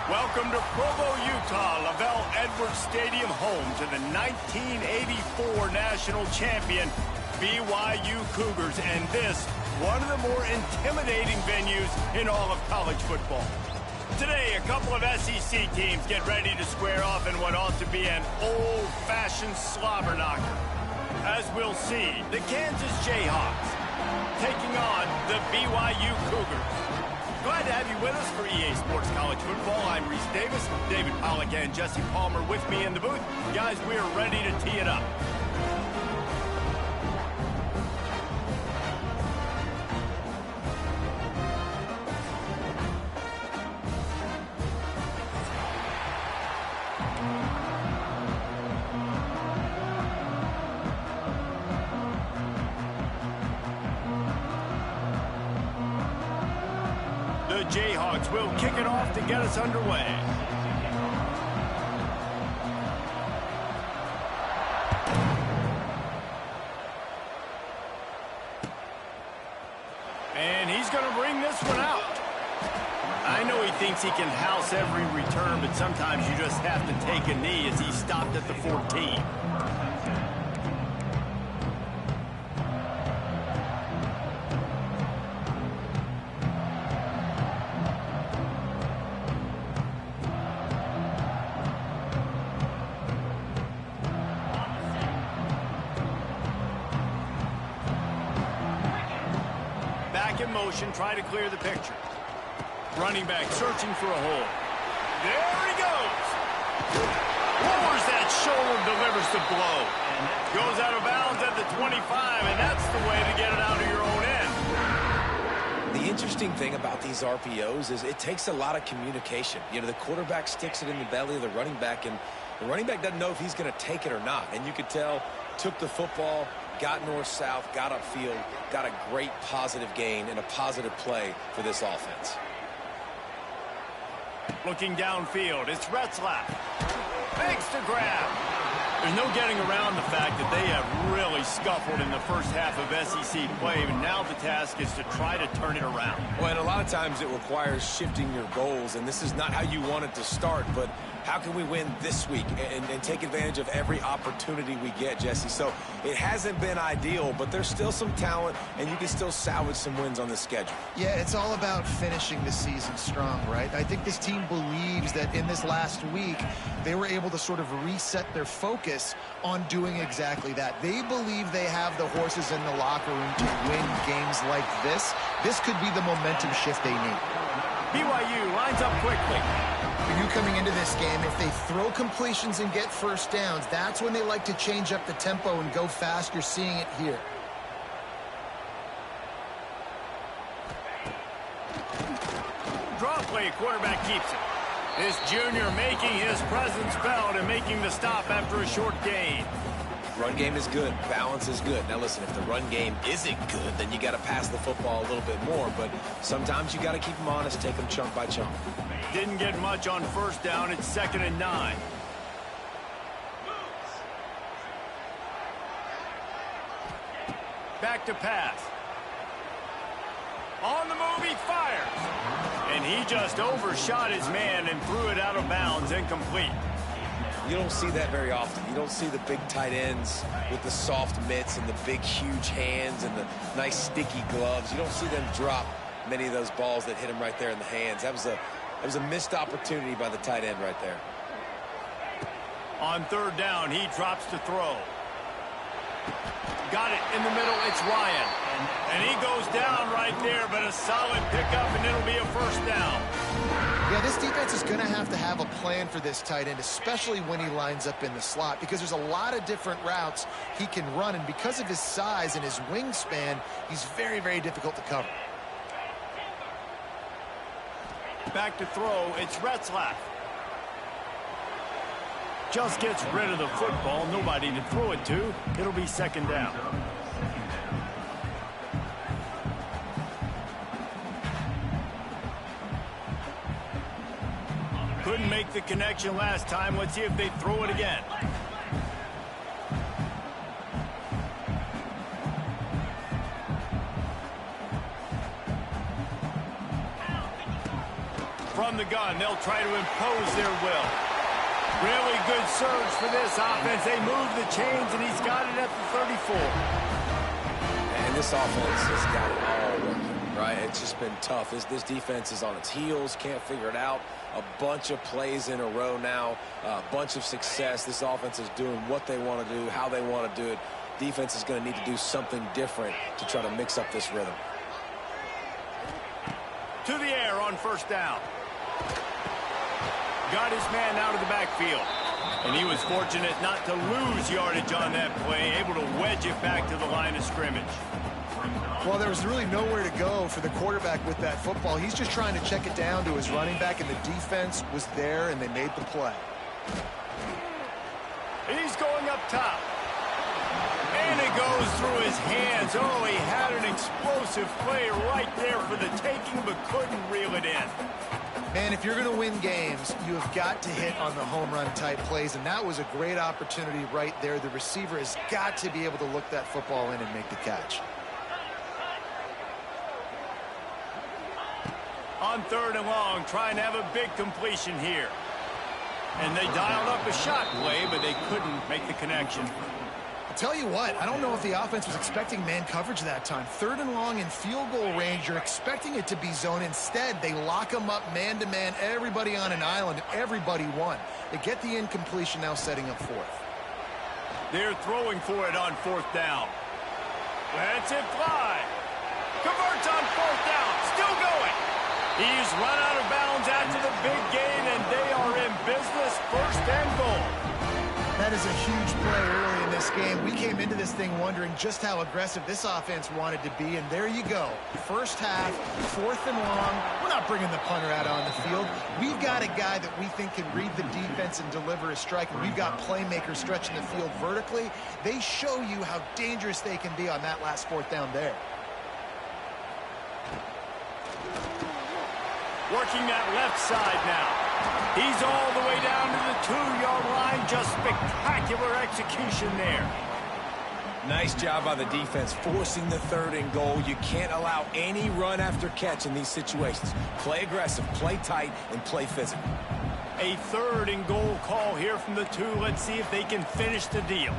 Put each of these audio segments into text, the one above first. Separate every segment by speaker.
Speaker 1: Welcome to Provo, Utah, Lavelle Edwards Stadium, home to the 1984 national champion BYU Cougars, and this, one of the more intimidating venues in all of college football. Today, a couple of SEC teams get ready to square off in what ought to be an old-fashioned slobber knocker. As we'll see, the Kansas Jayhawks taking on the BYU Cougars. Glad to have you with us for EA Sports College Football. I'm Reese Davis, David Pollack and Jesse Palmer with me in the booth. Guys, we are ready to tee it up. The Jayhawks will kick it off to get us underway. And he's going to bring this one out. I know he thinks he can house every return, but sometimes you just have to take a knee as he stopped at the 14. Back in motion, try to clear the picture. Running back searching for a hole. There he goes. Lowers that shoulder, delivers the blow. Goes out of bounds at the 25, and that's the way to get it out of your own end.
Speaker 2: The interesting thing about these RPOs is it takes a lot of communication. You know, the quarterback sticks it in the belly of the running back, and the running back doesn't know if he's going to take it or not. And you could tell, took the football, got north-south, got upfield, got a great positive gain and a positive play for this offense.
Speaker 1: Looking downfield, it's Retzlaff. Makes the grab. There's no getting around the fact that they have really scuffled in the first half of SEC play, and now the task is to try to turn it around.
Speaker 2: Well, and a lot of times it requires shifting your goals, and this is not how you want it to start, but how can we win this week and take advantage of every opportunity we get, Jesse? So it hasn't been ideal, but there's still some talent, and you can still salvage some wins on the schedule.
Speaker 3: Yeah, it's all about finishing the season strong, right? I think this team believes that in this last week, they were able to sort of reset their focus on doing exactly that. They believe they have the horses in the locker room to win games like this. This could be the momentum shift they need.
Speaker 1: BYU lines up quickly.
Speaker 3: For you coming into this game, if they throw completions and get first downs, that's when they like to change up the tempo and go fast. You're seeing it here.
Speaker 1: Draw play, quarterback keeps it. This junior making his presence felt and making the stop after a short gain.
Speaker 2: Run game is good. Balance is good. Now, listen, if the run game isn't good, then you got to pass the football a little bit more. But sometimes you got to keep them honest, take them chunk by chunk.
Speaker 1: Didn't get much on first down. It's 2nd and 9. Back to pass. On the move, he fires. And he just overshot his man and threw it out of bounds, incomplete.
Speaker 2: You don't see that very often. You don't see the big tight ends with the soft mitts and the big, huge hands and the nice, sticky gloves. You don't see them drop many of those balls that hit them right there in the hands. That was a missed opportunity by the tight end right there.
Speaker 1: On 3rd down, he drops to throw. Got it in the middle. It's Ryan. And he goes down right there, but a solid pickup, and it'll be a first down.
Speaker 3: Yeah, this defense is going to have a plan for this tight end, especially when he lines up in the slot, because there's a lot of different routes he can run, and because of his size and his wingspan, he's very, very difficult to cover.
Speaker 1: Back to throw, it's Retzlaff. Just gets rid of the football, nobody to throw it to. It'll be 2nd down. Couldn't make the connection last time. Let's see if they throw it again. From the gun, they'll try to impose their will. Really good surge for this offense. They move the chains, and he's got it at the 34.
Speaker 2: And this offense has got it all working, right? It's just been tough. This defense is on its heels, can't figure it out. A bunch of plays in a row now, a bunch of success. This offense is doing what they want to do, how they want to do it. Defense is going to need to do something different to try to mix up this rhythm.
Speaker 1: To the air on first down. Got his man out of the backfield. And he was fortunate not to lose yardage on that play, able to wedge it back to the line of scrimmage.
Speaker 3: Well, there was really nowhere to go for the quarterback with that football. He's just trying to check it down to his running back, and the defense was there, and they made the play.
Speaker 1: He's going up top. And it goes through his hands. Oh, he had an explosive play right there for the taking, but couldn't reel it in.
Speaker 3: Man, if you're going to win games, you have got to hit on the home run type plays, and that was a great opportunity right there. The receiver has got to be able to look that football in and make the catch.
Speaker 1: On third and long, trying to have a big completion here. And they dialed up a shot play, but they couldn't make the connection.
Speaker 3: I'll tell you what, I don't know if the offense was expecting man coverage that time. Third and long in field goal range, you're expecting it to be zone. Instead, they lock them up man-to-man, everybody on an island, everybody won. They get the incompletion, now setting up fourth.
Speaker 1: They're throwing for it on fourth down. Lets it fly. Converts on fourth down, still going. He's run out of bounds after the big gain, and they are in business, first and goal.
Speaker 3: That is a huge play early in this game. We came into this thing wondering just how aggressive this offense wanted to be, and there you go. First half, fourth and long. We're not bringing the punter out on the field. We've got a guy that we think can read the defense and deliver a strike, and we've got playmakers stretching the field vertically. They show you how dangerous they can be on that last fourth down there.
Speaker 1: Working that left side now. He's all the way down to the 2-yard line. Just spectacular execution there.
Speaker 2: Nice job by the defense forcing the third and goal. You can't allow any run after catch in these situations. Play aggressive, play tight, and play physical.
Speaker 1: A third and goal call here from the 2. Let's see if they can finish the deal.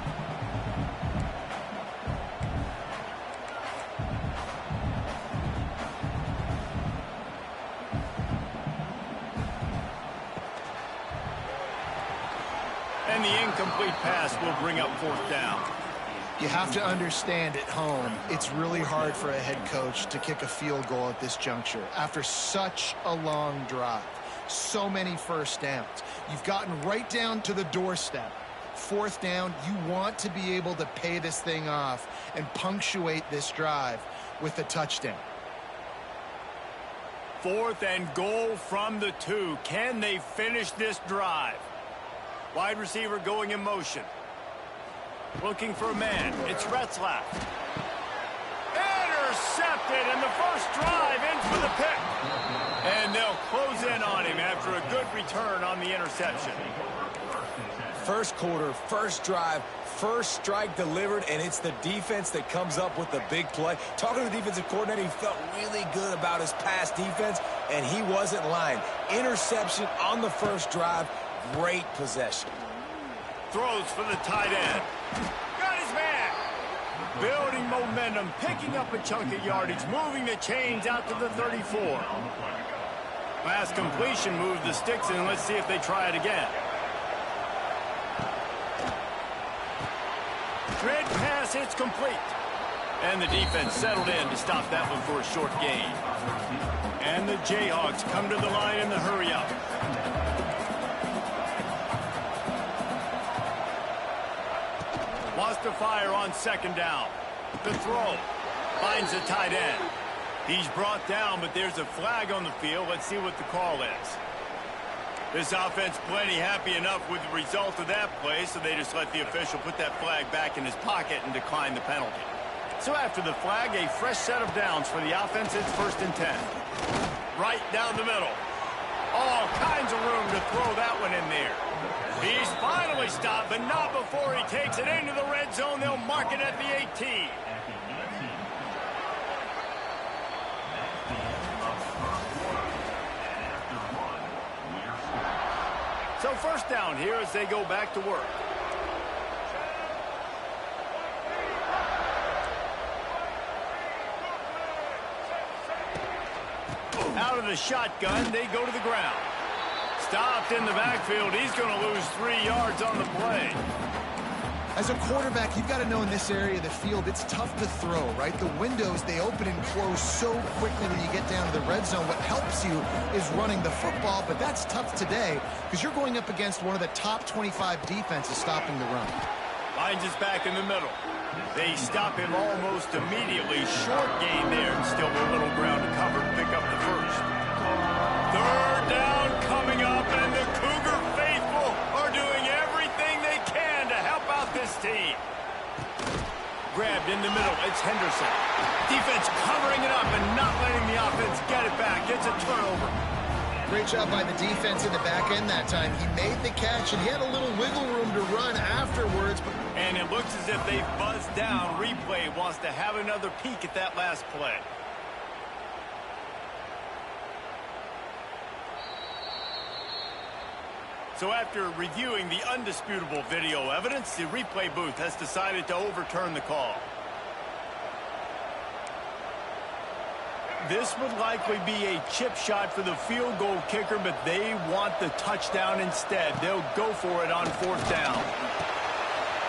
Speaker 1: And the incomplete pass will bring up fourth down.
Speaker 3: You have to understand at home, it's really hard for a head coach to kick a field goal at this juncture after such a long drive. So many first downs. You've gotten right down to the doorstep. Fourth down, you want to be able to pay this thing off and punctuate this drive with a touchdown.
Speaker 1: Fourth and goal from the 2. Can they finish this drive? Wide receiver going in motion. Looking for a man. It's Retzlaff. Intercepted, and the first drive in for the pick. And they'll close in on him after a good return on the interception.
Speaker 2: First quarter, first drive, first strike delivered, and it's the defense that comes up with the big play. Talking to the defensive coordinator, he felt really good about his pass defense, and he wasn't lying. Interception on the first drive. Great possession.
Speaker 1: Throws for the tight end. Got his man. Building momentum, picking up a chunk of yardage, moving the chains out to the 34. Last completion moved the sticks in. Let's see if they try it again. Grid pass, it's complete. And the defense settled in to stop that one for a short gain. And the Jayhawks come to the line in the hurry-up. Wants to fire on second down. The throw. Finds the tight end. He's brought down, but there's a flag on the field. Let's see what the call is. This offense plenty happy enough with the result of that play, so they just let the official put that flag back in his pocket and decline the penalty. So after the flag, a fresh set of downs for the offense. It's 1st and 10. Right down the middle. All kinds of room to throw that one in there. He's finally stopped, but not before he takes it into the red zone. They'll mark it at the 18. So first down here as they go back to work. Out of the shotgun, they go to the ground. Stopped in the backfield. He's going to lose 3 yards on the play.
Speaker 3: As a quarterback, you've got to know in this area of the field, it's tough to throw, right? The windows, they open and close so quickly when you get down to the red zone. What helps you is running the football, but that's tough today because you're going up against one of the top 25 defenses stopping the run.
Speaker 1: Finds his back in the middle. They stop him almost immediately. Short gain there and still a little ground to cover to pick up the first. Third down coming up, and the Cougar faithful are doing everything they can to help out this team. Grabbed in the middle. It's Henderson. Defense covering it up and not letting the offense get it back. Gets a turnover.
Speaker 3: Great job by the defense in the back end that time. He made the catch, and he had a little wiggle room to run afterwards.
Speaker 1: And it looks as if they've buzzed down. Replay wants to have another peek at that last play. So after reviewing the undisputable video evidence, the replay booth has decided to overturn the call. This would likely be a chip shot for the field goal kicker, but they want the touchdown instead. They'll go for it on fourth down.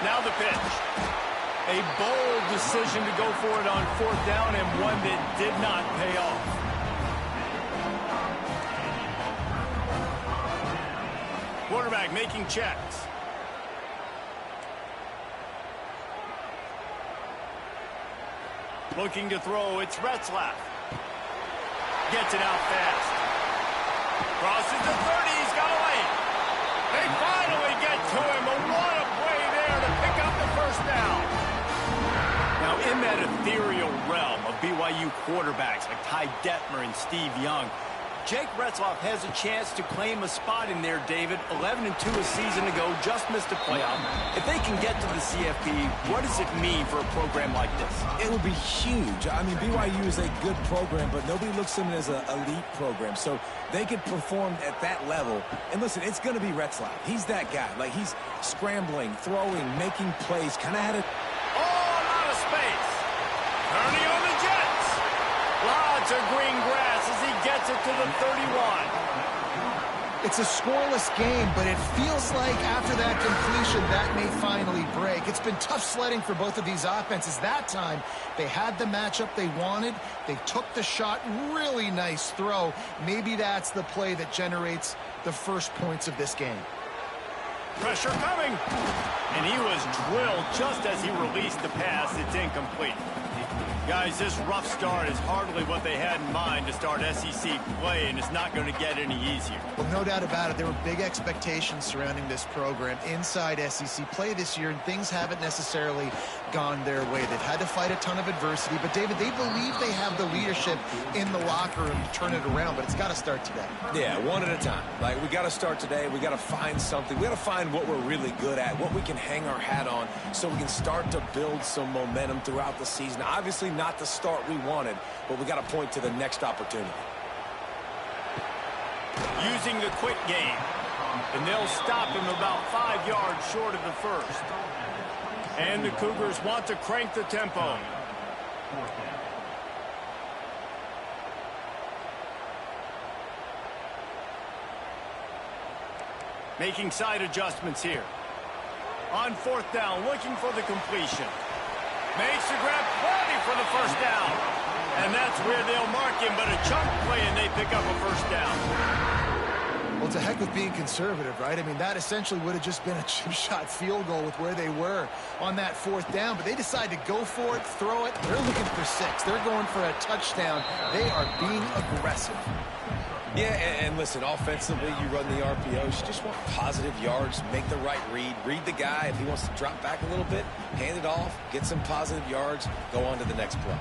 Speaker 1: Now the pitch. A bold decision to go for it on fourth down, and one that did not pay off. Quarterback making checks. Looking to throw, it's Retzlaff. Gets it out fast. Crosses the 30, he's got a lane. They finally get to him, but what a play there to pick up the first down. Now, in that ethereal realm of BYU quarterbacks like Ty Detmer and Steve Young, Jake Retzlaff has a chance to claim a spot in there, David. 11-2 a season ago, just missed a playoff. If they can get to the CFP, what does it mean for a program like this?
Speaker 2: It would be huge. I mean, BYU is a good program, but nobody looks at them as an elite program. So they could perform at that level. And listen, it's going to be Retzlaff. He's that guy. Like, he's scrambling, throwing, making plays. Kind of had it.
Speaker 1: All out of space. Turning on the Jets. Lots of green grass as he gets it to the 31.
Speaker 3: It's a scoreless game, but it feels like after that completion, that may finally break. It's been tough sledding for both of these offenses. That time, they had the matchup they wanted. They took the shot. Really nice throw. Maybe that's the play that generates the first points of this game.
Speaker 1: Pressure coming. And he was drilled just as he released the pass. It's incomplete. Guys, this rough start is hardly what they had in mind to start SEC play, and it's not going to get any easier.
Speaker 3: Well, no doubt about it. There were big expectations surrounding this program inside SEC play this year, and things haven't necessarily gone their way. They've had to fight a ton of adversity, but, David, they believe they have the leadership in the locker room to turn it around, but it's got to start today.
Speaker 2: Yeah, one at a time. Like, we got to start today. We got to find something. We got to find what we're really good at, what we can hang our hat on so we can start to build some momentum throughout the season. Obviously, not the start we wanted, but we got to point to the next opportunity.
Speaker 1: Using the quick game, and they'll stop him about 5 yards short of the first. And the Cougars want to crank the tempo. Making side adjustments here. On fourth down, looking for the completion. Makes the grab, plenty for the first down. And that's where they'll mark him, but a chunk play, and they pick up a first down.
Speaker 3: Well, it's a heck of being conservative, right? I mean, that essentially would have just been a chip shot field goal with where they were on that fourth down, but they decide to go for it, throw it. They're looking for 6. They're going for a touchdown. They are being aggressive.
Speaker 2: Yeah, and listen, offensively, you run the RPOs. You just want positive yards, make the right read the guy. If he wants to drop back a little bit, hand it off, get some positive yards, go on to the next play.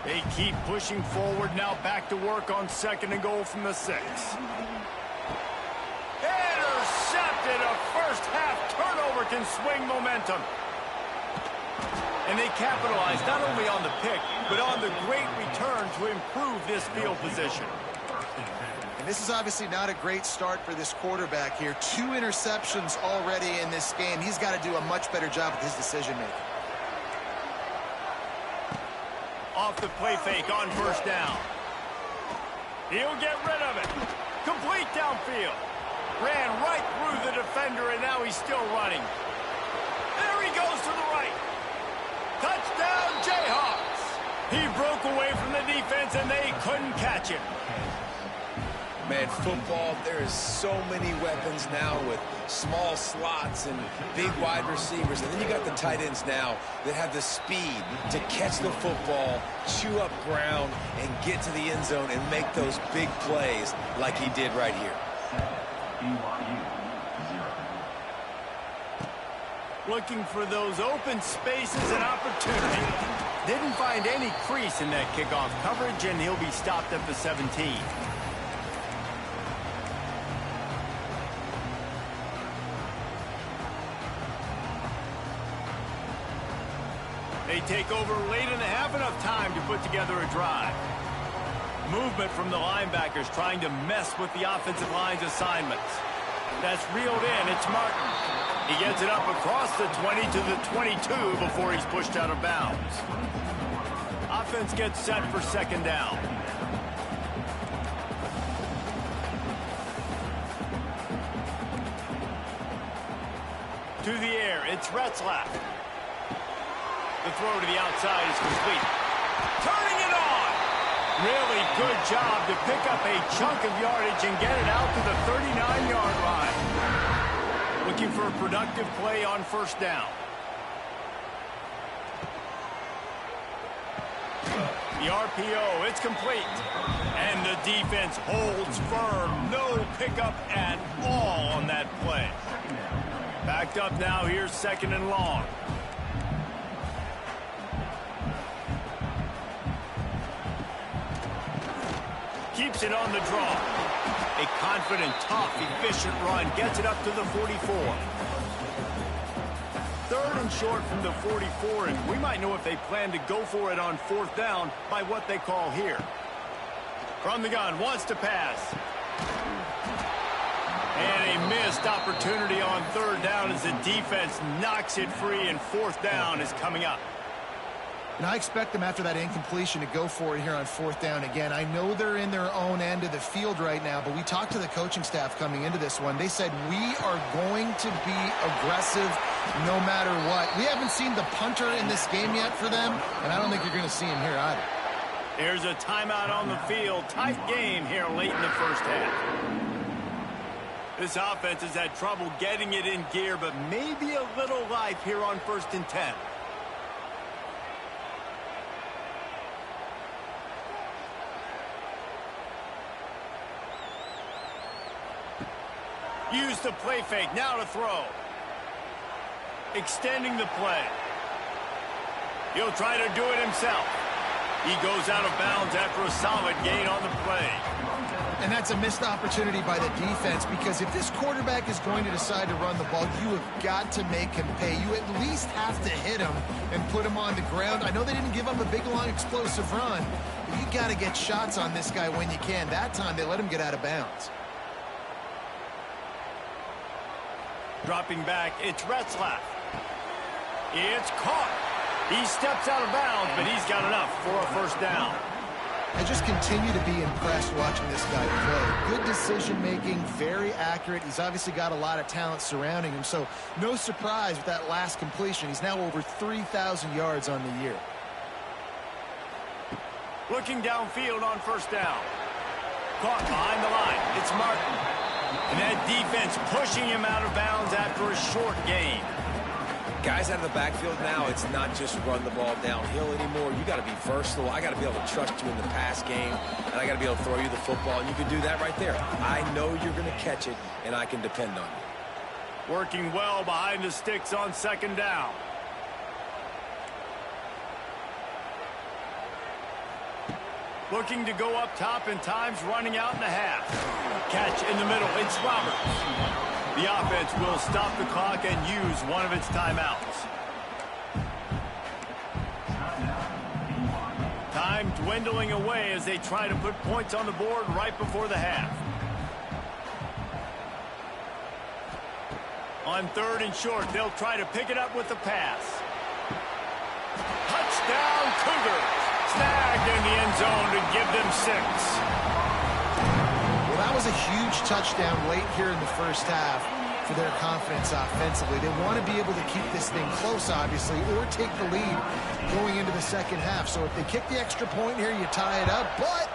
Speaker 1: They keep pushing forward now, back to work on 2nd and goal from the 6. Intercepted. A first-half turnover can swing momentum. And they capitalize not only on the pick, but on the great return to improve this field position.
Speaker 3: And this is obviously not a great start for this quarterback here. 2 interceptions already in this game. He's got to do a much better job with his decision-making.
Speaker 1: Off the play fake on first down. He'll get rid of it. Complete downfield. Ran right through the defender, and now he's still running. There he goes to the right. Touchdown, Jayhawks. He broke away from the defense, and they couldn't catch him.
Speaker 2: Man, football, there is so many weapons now with small slots and big wide receivers. And then you got the tight ends now that have the speed to catch the football, chew up ground, and get to the end zone and make those big plays like he did right here.
Speaker 1: Looking for those open spaces and opportunity. Didn't find any crease in that kickoff coverage, and he'll be stopped at the 17. They take over late in the half, enough time to put together a drive. Movement from the linebackers trying to mess with the offensive line's assignments. That's reeled in. It's Martin. He gets it up across the 20 to the 22 before he's pushed out of bounds. Offense gets set for second down. To the air, it's Retzlaff. The throw to the outside is complete. Turning it on! Really good job to pick up a chunk of yardage and get it out to the 39-yard line. Looking for a productive play on first down. The RPO, it's complete. And the defense holds firm. No pickup at all on that play. Backed up now, here's second and long. Keeps it on the draw. A confident, tough, efficient run. Gets it up to the 44. Third and short from the 44, and we might know if they plan to go for it on fourth down by what they call here. From the gun, wants to pass. And a missed opportunity on third down as the defense knocks it free, and fourth down is coming up.
Speaker 3: And I expect them after that incompletion to go for it here on fourth down again. I know they're in their own end of the field right now, but we talked to the coaching staff coming into this one. They said, we are going to be aggressive no matter what. We haven't seen the punter in this game yet for them, and I don't think you're going to see him here either.
Speaker 1: Here's a timeout on the field. Tight game here late in the first half. This offense has had trouble getting it in gear, but maybe a little life here on 1st and 10. Use the play fake, now to throw. Extending the play. He'll try to do it himself. He goes out of bounds after a solid gain on the play.
Speaker 3: And that's a missed opportunity by the defense, because if this quarterback is going to decide to run the ball, you have got to make him pay. You at least have to hit him and put him on the ground. I know they didn't give up a big, long, explosive run, but you got to get shots on this guy when you can. That time, they let him get out of bounds.
Speaker 1: Dropping back, it's Retzlaff. It's caught. He steps out of bounds, but he's got enough for a first down.
Speaker 3: I just continue to be impressed watching this guy play. Good decision-making, very accurate. He's obviously got a lot of talent surrounding him, so no surprise with that last completion. He's now over 3,000 yards on the year.
Speaker 1: Looking downfield on first down. Caught behind the line. It's Martin. And that defense pushing him out of bounds after a short gain.
Speaker 2: Guys out of the backfield now, it's not just run the ball downhill anymore. You got to be versatile. I got to be able to trust you in the pass game, and I got to be able to throw you the football, and you can do that right there. I know you're going to catch it, and I can depend on you.
Speaker 1: Working well behind the sticks on second down. Looking to go up top, and time's running out in the half. Catch in the middle. It's Roberts. The offense will stop the clock and use one of its timeouts. Time dwindling away as they try to put points on the board right before the half. On 3rd and short, they'll try to pick it up with the pass. Touchdown, Cougars. Snagged in the end zone to give them 6.
Speaker 3: Well, that was a huge touchdown late here in the first half for their confidence offensively. They want to be able to keep this thing close, obviously, or take the lead going into the second half. So if they kick the extra point here, you tie it up. But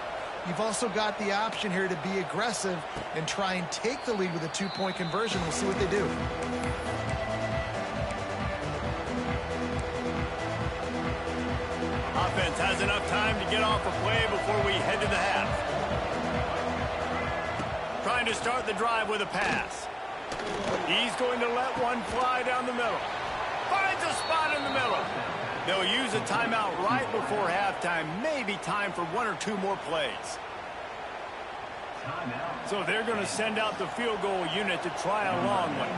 Speaker 3: you've also got the option here to be aggressive and try and take the lead with a 2-point conversion. We'll see what they do.
Speaker 1: Offense has enough time to get off a play before we head to the half. Trying to start the drive with a pass. He's going to let one fly down the middle. Finds a spot in the middle. They'll use a timeout right before halftime. Maybe time for 1 or 2 more plays. So they're going to send out the field goal unit to try a long one.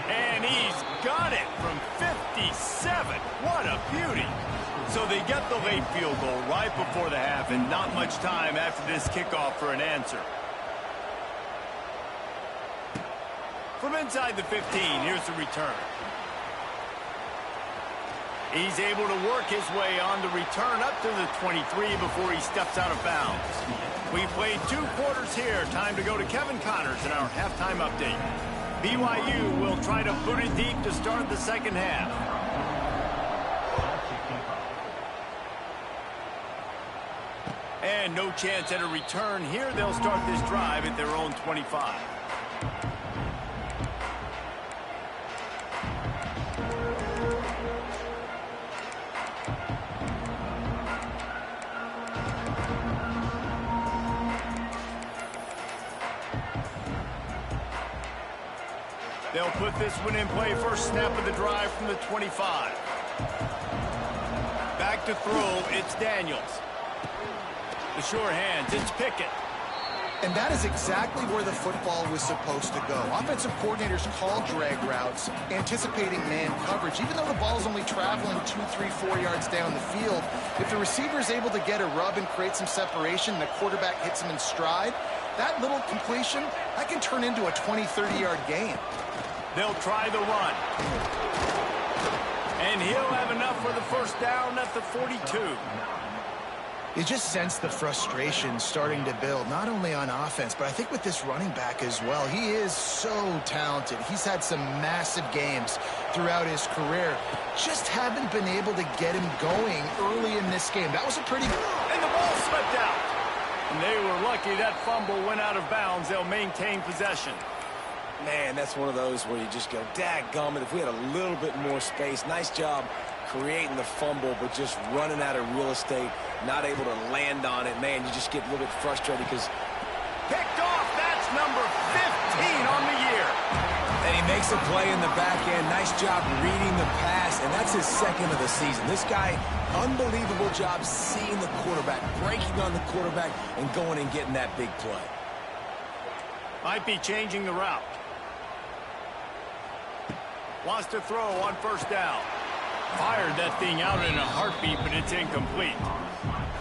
Speaker 1: And he's got it from 57. What a beauty. So they get the late field goal right before the half, and not much time after this kickoff for an answer. From inside the 15, here's the return. He's able to work his way on the return up to the 23 before he steps out of bounds. We played 2 quarters here. Time to go to Kevin Connors in our halftime update. BYU will try to boot it deep to start the second half. And no chance at a return here. They'll start this drive at their own 25. They'll put this one in play. First snap of the drive from the 25. Back to throw, it's Daniels. The sure hands, it's Pickett.
Speaker 3: And that is exactly where the football was supposed to go. Offensive coordinators call drag routes, anticipating man coverage. Even though the ball's only traveling 2, 3, 4 yards down the field, if the receiver is able to get a rub and create some separation, and the quarterback hits him in stride, that little completion, that can turn into a 20, 30-yard gain.
Speaker 1: They'll try the run. And he'll have enough for the first down at the 42.
Speaker 3: You just sense the frustration starting to build, not only on offense, but I think with this running back as well. He is so talented. He's had some massive games throughout his career. Just haven't been able to get him going early in this game. That was a pretty...
Speaker 1: And the ball slipped out. And they were lucky that fumble went out of bounds. They'll maintain possession.
Speaker 2: Man, that's one of those where you just go, dadgummit, if we had a little bit more space. Nice job creating the fumble, but just running out of real estate, not able to land on it. Man, you just get a little bit frustrated because...
Speaker 1: Picked off, that's number 15 on the year.
Speaker 2: And he makes a play in the back end. Nice job reading the pass, and that's his second of the season. This guy, unbelievable job seeing the quarterback, breaking on the quarterback, and going and getting that big play.
Speaker 1: Might be changing the route. Wants to throw on first down. Fired that thing out in a heartbeat, but it's incomplete.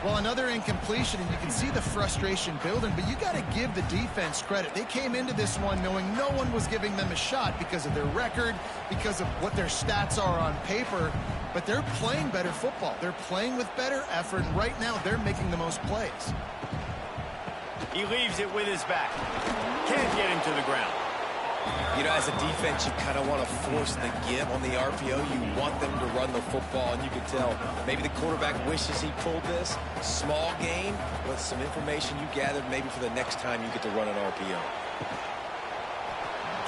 Speaker 3: Well, another incompletion, and you can see the frustration building, but you got to give the defense credit. They came into this one knowing no one was giving them a shot because of their record, because of what their stats are on paper, but they're playing better football. They're playing with better effort, and right now they're making the most plays.
Speaker 1: He leaves it with his back. Can't get him to the ground.
Speaker 2: You know, as a defense, you kind of want to force the give on the RPO. You want them to run the football, and you can tell maybe the quarterback wishes he pulled this. Small game, but some information you gathered maybe for the next time you get to run an RPO.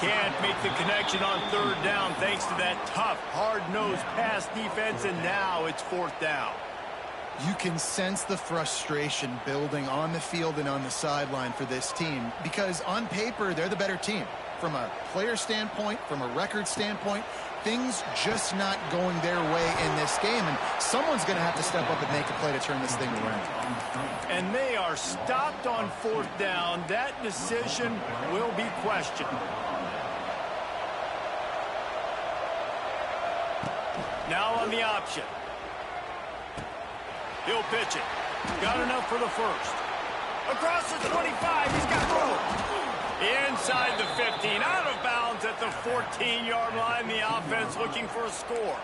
Speaker 1: Can't make the connection on third down thanks to that tough, hard-nosed pass defense, and now it's fourth down.
Speaker 3: You can sense the frustration building on the field and on the sideline for this team because on paper, they're the better team. From a player standpoint, from a record standpoint, things just not going their way in this game, and someone's going to have to step up and make a play to turn this thing around.
Speaker 1: And they are stopped on fourth down. That decision will be questioned. Now on the option. He'll pitch it. Got enough for the first. Across the 25, he's got room. Inside the 15, out of bounds at the 14-yard line. The offense looking for a score.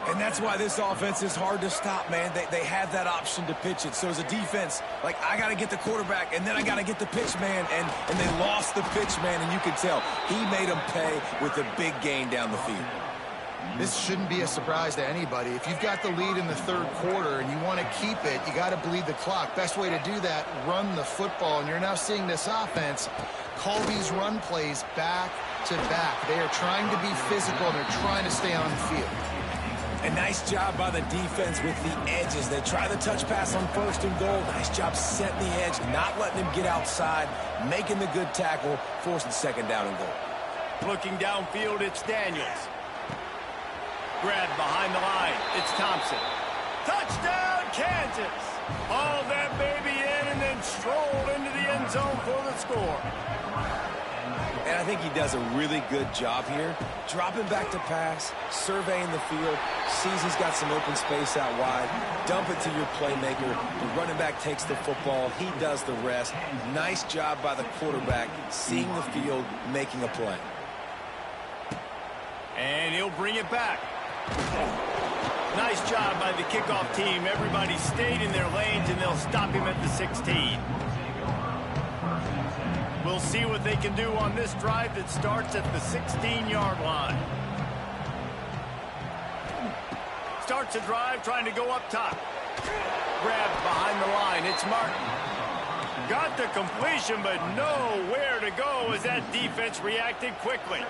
Speaker 2: And that's why this offense is hard to stop, man. They have that option to pitch it. So as a defense, like, I got to get the quarterback, and then I got to get the pitch man, and they lost the pitch man, and you can tell he made them pay with a big gain down the field.
Speaker 3: This shouldn't be a surprise to anybody. If you've got the lead in the third quarter and you want to keep it, you got to bleed the clock. Best way to do that, run the football. And you're now seeing this offense call these run plays back to back. They are trying to be physical, and they're trying to stay on the field.
Speaker 2: A nice job by the defense with the edges. They try the touch pass on 1st and goal. Nice job setting the edge, not letting him get outside, making the good tackle, forcing 2nd down and goal.
Speaker 1: Looking downfield, it's Daniels. Grabbed behind the line, it's Thompson. Touchdown, Kansas! Hauled that baby in and then strolled into the end zone for the score.
Speaker 2: And I think he does a really good job here. Dropping back to pass, surveying the field, sees he's got some open space out wide, dump it to your playmaker. The running back takes the football. He does the rest. Nice job by the quarterback, seeing the field, making a play.
Speaker 1: And he'll bring it back. Nice job by the kickoff team. Everybody stayed in their lanes, and they'll stop him at the 16. We'll see what they can do on this drive that starts at the 16-yard line. Starts a drive trying to go up top. Grabbed behind the line. It's Martin. Got the completion, but nowhere to go as that defense reacted quickly.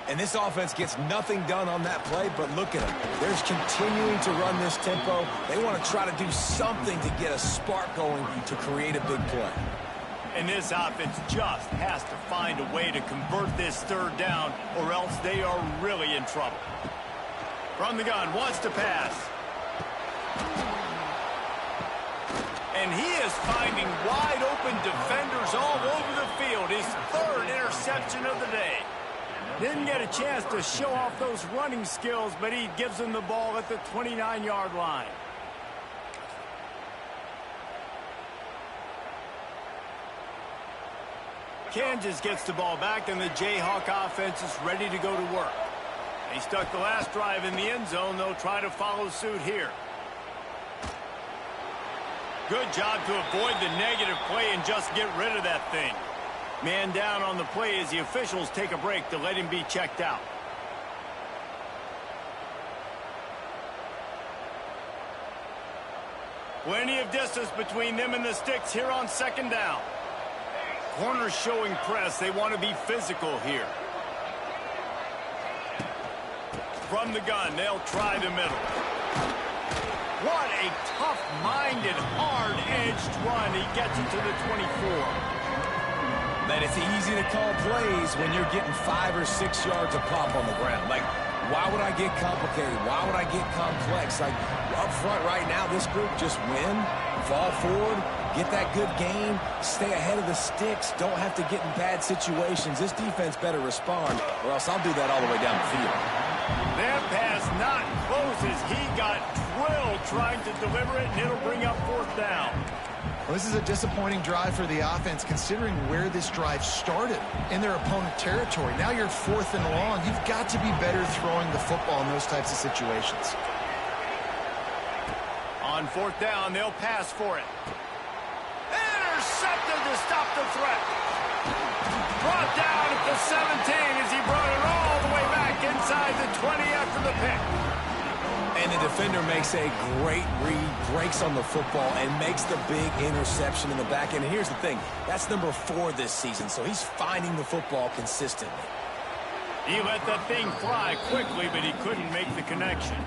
Speaker 2: And this offense gets nothing done on that play, but look at them. They're continuing to run this tempo. They want to try to do something to get a spark going to create a big play.
Speaker 1: And this offense just has to find a way to convert this 3rd down, or else they are really in trouble. From the gun, wants to pass. And he is finding wide open defenders all over the field. His 3rd interception of the day. Didn't get a chance to show off those running skills, but he gives them the ball at the 29-yard line. Kansas gets the ball back, and the Jayhawk offense is ready to go to work. They stuck the last drive in the end zone. They'll try to follow suit here. Good job to avoid the negative play and just get rid of that thing. Man down on the play as the officials take a break to let him be checked out. Plenty of distance between them and the sticks here on 2nd down. Corners showing press. They want to be physical here. From the gun, they'll try the middle. What a tough-minded, hard-edged run. He gets it to the 24.
Speaker 2: Man, it's easy to call plays when you're getting 5 or 6 yards of pop on the ground. Like, why would I get complicated? Why would I get complex? Like, up front right now, this group just win, fall forward, get that good gain, stay ahead of the sticks, don't have to get in bad situations. This defense better respond, or else I'll do that all the way down the field.
Speaker 1: That pass not close as he got drilled trying to deliver it, and it'll bring up 4th down.
Speaker 3: Well, this is a disappointing drive for the offense, considering where this drive started in their opponent territory. Now you're 4th and long. You've got to be better throwing the football in those types of situations.
Speaker 1: On 4th down, they'll pass for it. Intercepted to stop the threat. Brought down at the 17 as he brought it all the way back inside the 20 after the pick.
Speaker 2: And the defender makes a great read, breaks on the football, and makes the big interception in the back end. And here's the thing, that's number 4 this season, so he's finding the football consistently.
Speaker 1: He let that thing fly quickly, but he couldn't make the connection.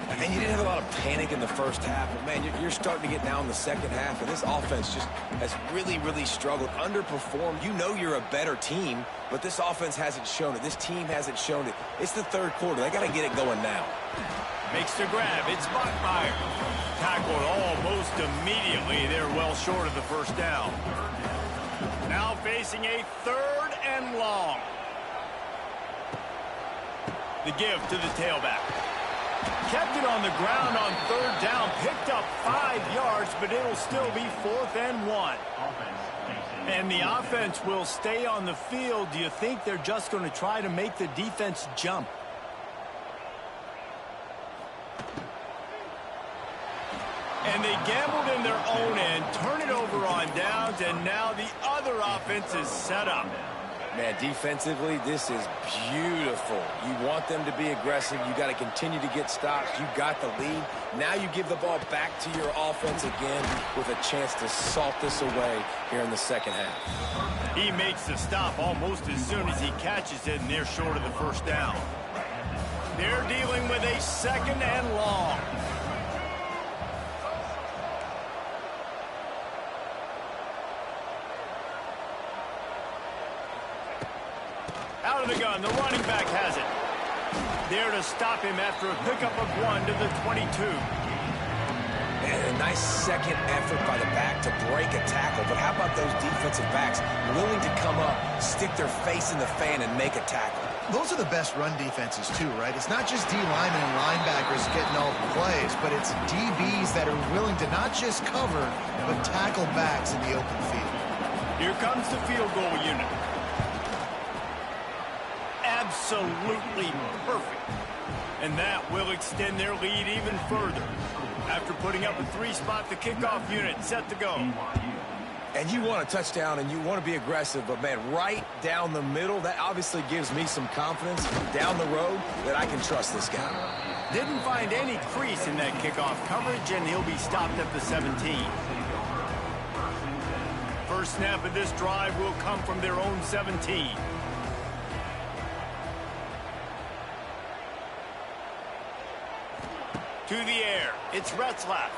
Speaker 2: And you didn't have a lot of panic in the first half, but man, you're starting to get down in the second half, and this offense just has really, really struggled, underperformed. You know you're a better team, but this offense hasn't shown it. This team hasn't shown it. It's the 3rd quarter. They got to get it going now.
Speaker 1: Makes the grab. It's Bachmeier. Tackled almost immediately. They're well short of the 1st down. Now facing a 3rd and long. The give to the tailback. kept it on the ground on third down, picked up 5 yards, but it'll still be 4th and 1. And the offense will stay on the field. Do you think they're just going to try to make the defense jump? And they gambled in their own end, turn it over on downs, and now the other offense is set up.
Speaker 2: Man, defensively, this is beautiful. You want them to be aggressive. You got to continue to get stops. You got the lead. Now you give the ball back to your offense again with a chance to salt this away here in the second half.
Speaker 1: He makes the stop almost as soon as he catches it, and they're short of the first down. They're dealing with a 2nd and long. Out of the gun, the running back has it. There to stop him after a pickup of 1 to the 22.
Speaker 2: And a nice second effort by the back to break a tackle. But how about those defensive backs willing to come up, stick their face in the fan, and make a tackle?
Speaker 3: Those are the best run defenses, too, right? It's not just D linemen and linebackers getting all the plays, but it's DBs that are willing to not just cover, but tackle backs in the open field.
Speaker 1: Here comes the field goal unit. Absolutely perfect. And that will extend their lead even further. After putting up a 3-spot, the kickoff unit set to go.
Speaker 2: And you want a touchdown and you want to be aggressive, but man, right down the middle, that obviously gives me some confidence down the road that I can trust this guy.
Speaker 1: Didn't find any crease in that kickoff coverage, and he'll be stopped at the 17. First snap of this drive will come from their own 17. To the air, it's Retzlaff.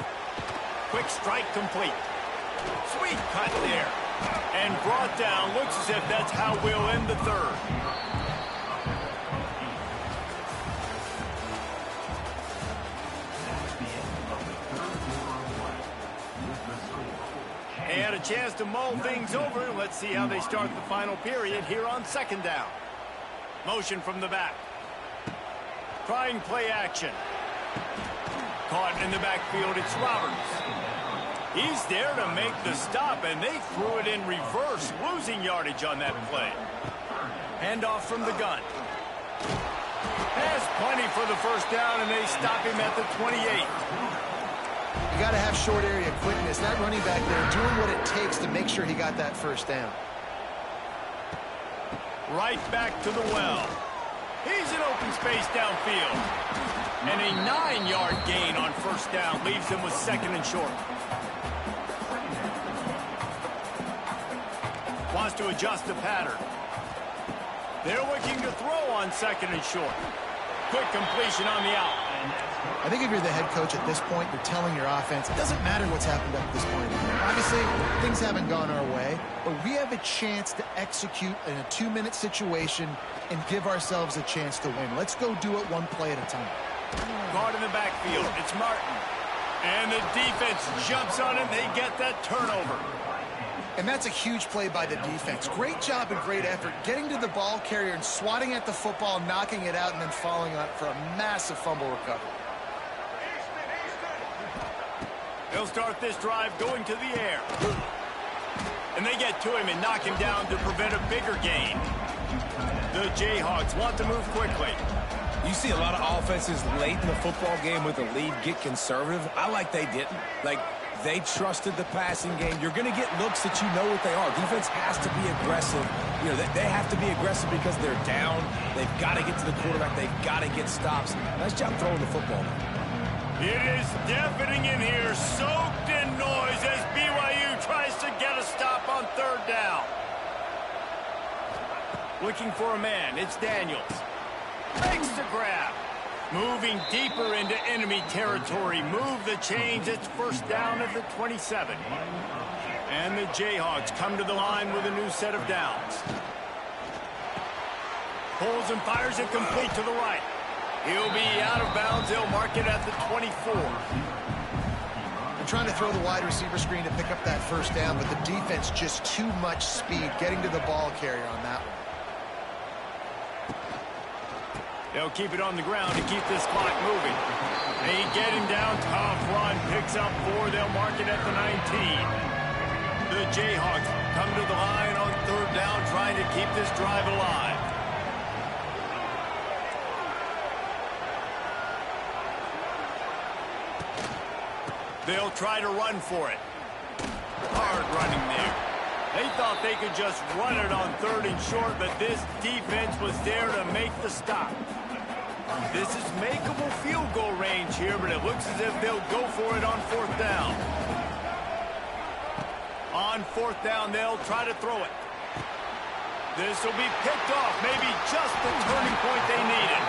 Speaker 1: Quick strike complete. Sweet cut there. And brought down. Looks as if that's how we'll end the third. And a chance to mull things over. Let's see how they start the final period here on 2nd down. Motion from the back. Trying play action. Caught in the backfield, it's Roberts. He's there to make the stop, and they threw it in reverse, losing yardage on that play. Handoff from the gun. Has plenty for the first down, and they stop him at the 28.
Speaker 3: You got to have short area quickness. That running back there doing what it takes to make sure he got that first down.
Speaker 1: Right back to the well. He's in open space downfield. And a 9-yard gain on first down leaves him with 2nd and short. Wants to adjust the pattern. They're looking to throw on 2nd and short. Quick completion on the out.
Speaker 3: I think if you're the head coach at this point, you're telling your offense, it doesn't matter what's happened up to this point. Obviously, things haven't gone our way, but we have a chance to execute in a 2-minute situation and give ourselves a chance to win. Let's go do it one play at a time.
Speaker 1: Guard in the backfield. It's Martin. And the defense jumps on him. They get that turnover.
Speaker 3: And that's a huge play by the defense. Great job and great effort getting to the ball carrier and swatting at the football, knocking it out, and then following up for a massive fumble recovery.
Speaker 1: They'll start this drive going to the air. And they get to him and knock him down to prevent a bigger gain. The Jayhawks want to move quickly.
Speaker 2: You see a lot of offenses late in the football game with a lead get conservative. I like they didn't. Like, they trusted the passing game. You're going to get looks that you know what they are. Defense has to be aggressive. You know, they have to be aggressive because they're down. They've got to get to the quarterback. They've got to get stops. Nice job throwing the football.
Speaker 1: It is deafening in here, soaked in noise as BYU tries to get a stop on 3rd down. Looking for a man. It's Daniels. Makes the grab. Moving deeper into enemy territory. Move the chains. It's first down at the 27. And the Jayhawks come to the line with a new set of downs. Pulls and fires it complete to the right. He'll be out of bounds. They'll mark it at the 24.
Speaker 3: They're trying to throw the wide receiver screen to pick up that first down, but the defense just too much speed getting to the ball carrier on that one.
Speaker 1: They'll keep it on the ground to keep this clock moving. They get him down, tough run, picks up 4, they'll mark it at the 19. The Jayhawks come to the line on 3rd down, trying to keep this drive alive. They'll try to run for it. Hard running there. They thought they could just run it on 3rd and short, but this defense was there to make the stop. This is makeable field goal range here, but it looks as if they'll go for it on 4th down. On 4th down, they'll try to throw it. This will be picked off, maybe just the turning point they needed.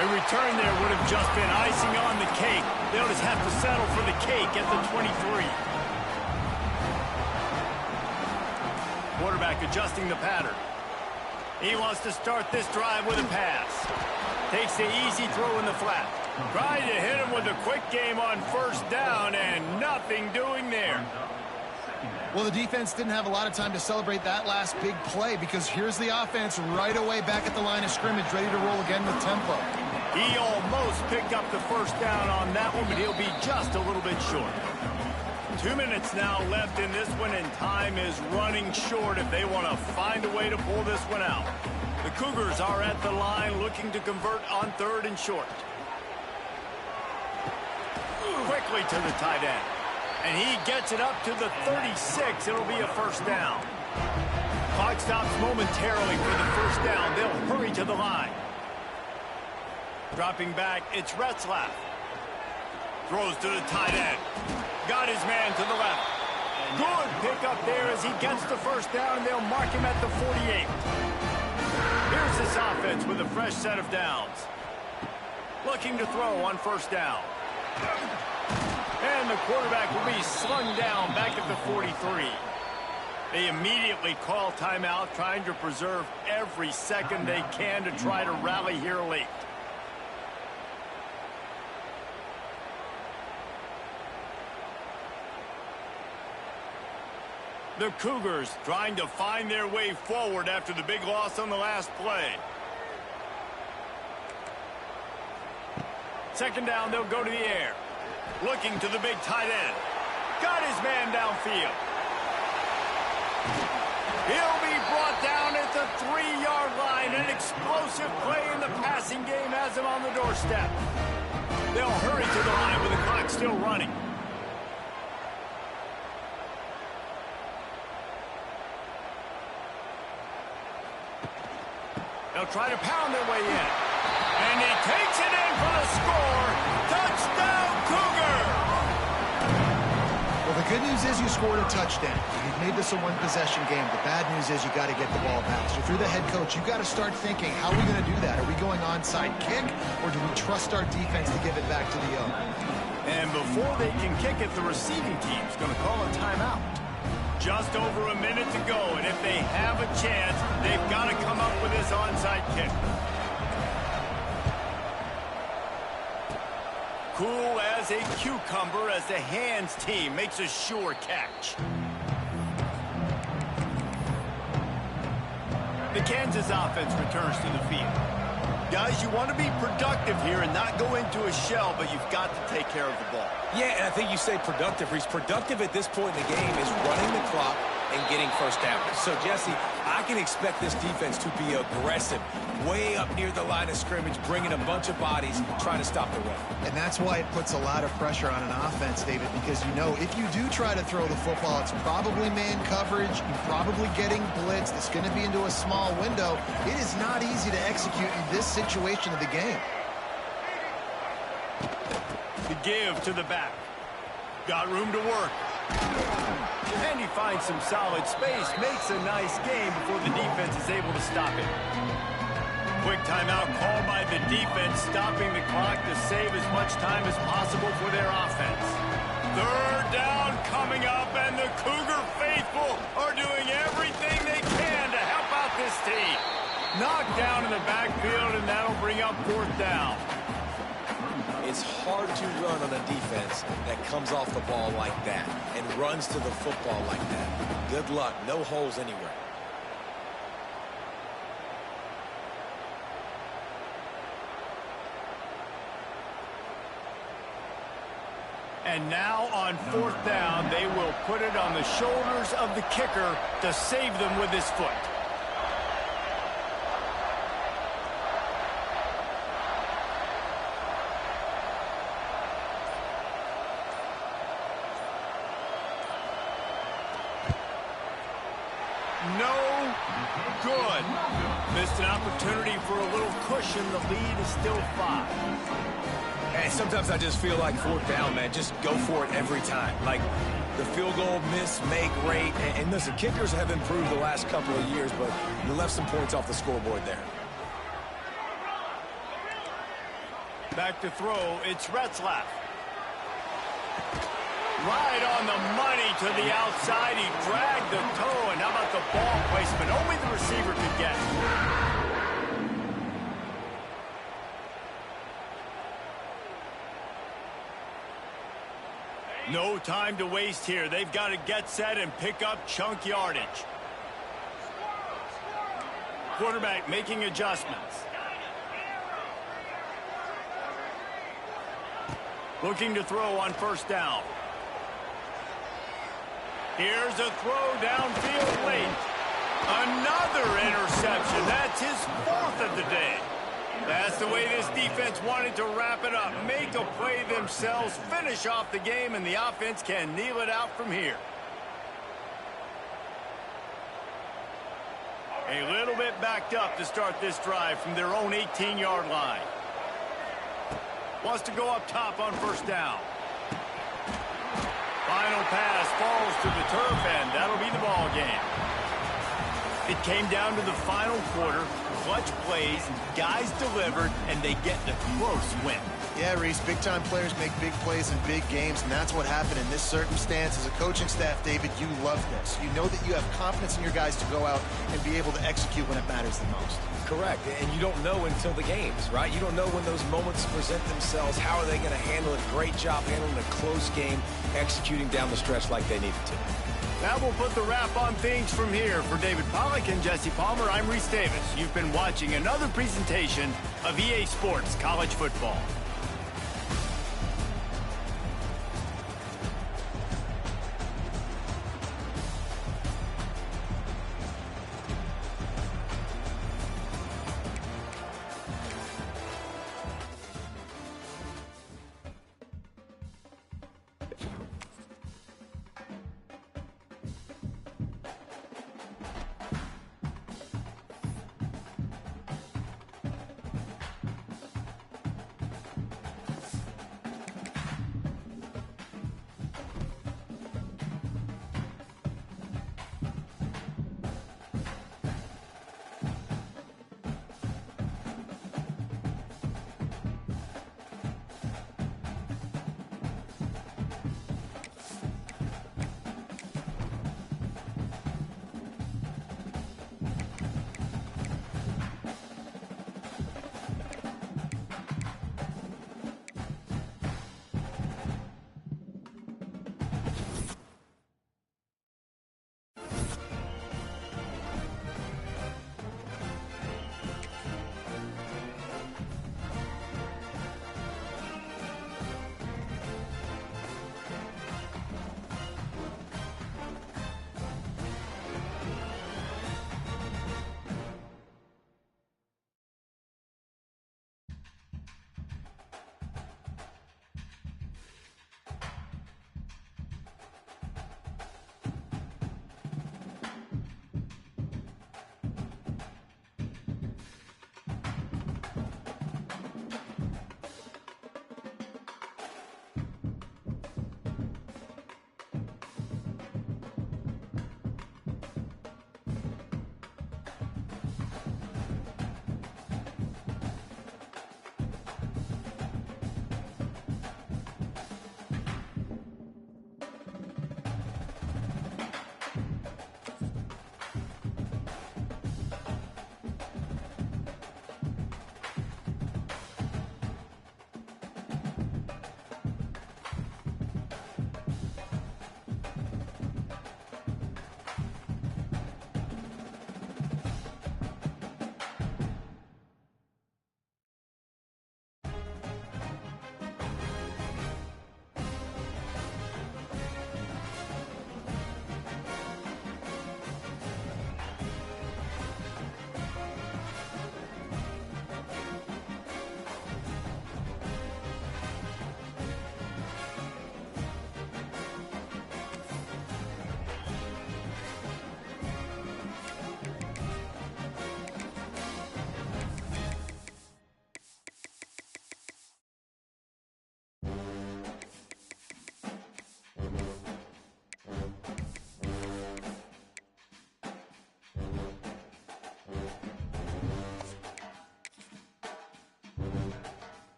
Speaker 1: A return there would have just been icing on the cake. They'll just have to settle for the cake at the 23. Quarterback adjusting the pattern. He wants to start this drive with a pass. Takes the easy throw in the flat. Trying to hit him with a quick game on 1st down, and nothing doing there.
Speaker 3: Well, the defense didn't have a lot of time to celebrate that last big play, because here's the offense right away back at the line of scrimmage, ready to roll again with tempo.
Speaker 1: He almost picked up the 1st down on that one, but he'll be just a little bit short. 2 minutes now left in this one, and time is running short if they want to find a way to pull this one out. The Cougars are at the line looking to convert on 3rd and short. Quickly to the tight end. And he gets it up to the 36. It'll be a 1st down. Clock stops momentarily for the 1st down. They'll hurry to the line. Dropping back, it's Retzlaff. Throws to the tight end. Got his man to the left. Good pickup there as he gets the 1st down, and they'll mark him at the 48. Here's this offense with a fresh set of downs. Looking to throw on 1st down. And the quarterback will be slung down back at the 43. They immediately call timeout, trying to preserve every second they can to try to rally here late. The Cougars trying to find their way forward after the big loss on the last play. 2nd down, they'll go to the air. Looking to the big tight end. Got his man downfield. He'll be brought down at the 3-yard line. An explosive play in the passing game has him on the doorstep. They'll hurry to the line with the clock still running. They'll try to pound their way in. And he takes it in for the score. Touchdown, Cougar!
Speaker 3: Well, the good news is you scored a touchdown. You've made this a one-possession game. The bad news is you got to get the ball back. So if you're the head coach, you got to start thinking, how are we going to do that? Are we going onside kick, or do we trust our defense to give it back to the owner?
Speaker 1: And before they can kick it, the receiving team's going to call a timeout. Just over a minute to go, and if they have a chance, they've got to come up with this onside kick. Cool as a cucumber as the hands team makes a sure catch. The Kansas offense returns to the field. Guys, you want to be productive here and not go into a shell, but you've got to take care of the ball.
Speaker 2: Yeah, and I think you say productive. Reese, productive at this point in the game is running the clock and getting 1st down. So, Jesse, I can expect this defense to be aggressive, way up near the line of scrimmage, bringing a bunch of bodies, trying to stop the run.
Speaker 3: And that's why it puts a lot of pressure on an offense, David, because you know if you do try to throw the football, it's probably man coverage, you're probably getting blitzed, it's going to be into a small window. It is not easy to execute in this situation of the game.
Speaker 1: The give to the back. Got room to work. And he finds some solid space, makes a nice game before the defense is able to stop it. Quick timeout called by the defense, stopping the clock to save as much time as possible for their offense. 3rd down coming up, and the Cougar faithful are doing everything they can to help out this team. Knocked down in the backfield, and that'll bring up 4th down.
Speaker 2: It's hard to run on a defense that comes off the ball like that and runs to the football like that. Good luck. No holes anywhere.
Speaker 1: And now on 4th down, they will put it on the shoulders of the kicker to save them with his foot. No good. Missed an opportunity for a little cushion. The lead is still 5.
Speaker 2: And sometimes I just feel like 4th down, man, just go for it every time. Like the field goal, miss, make, rate. And listen, kickers have improved the last couple of years, but you left some points off the scoreboard there.
Speaker 1: Back to throw, it's Retzlaff. Right on the money to the outside. He dragged the toe, and how about the ball placement? Only the receiver could get it. No time to waste here. They've got to get set and pick up chunk yardage. Quarterback making adjustments. Looking to throw on 1st down. Here's a throw downfield late. Another interception. That's his 4th of the day. That's the way this defense wanted to wrap it up. Make a play themselves, finish off the game, and the offense can kneel it out from here. A little bit backed up to start this drive from their own 18-yard line. Wants to go up top on 1st down. Final pass falls to the turf, and that'll be the ball game. It came down to the final quarter. Clutch plays, guys delivered, and they get the close win.
Speaker 3: Yeah, Reese, big-time players make big plays in big games, and that's what happened in this circumstance. As a coaching staff, David, you love this. You know that you have confidence in your guys to go out and be able to execute when it matters the most.
Speaker 2: Correct, and you don't know until the games, right? You don't know when those moments present themselves. How are they going to handle it? Great job handling a close game, executing down the stretch like they needed to.
Speaker 1: That will put the wrap on things from here. For David Pollack and Jesse Palmer, I'm Reese Davis. You've been watching another presentation of EA Sports College Football.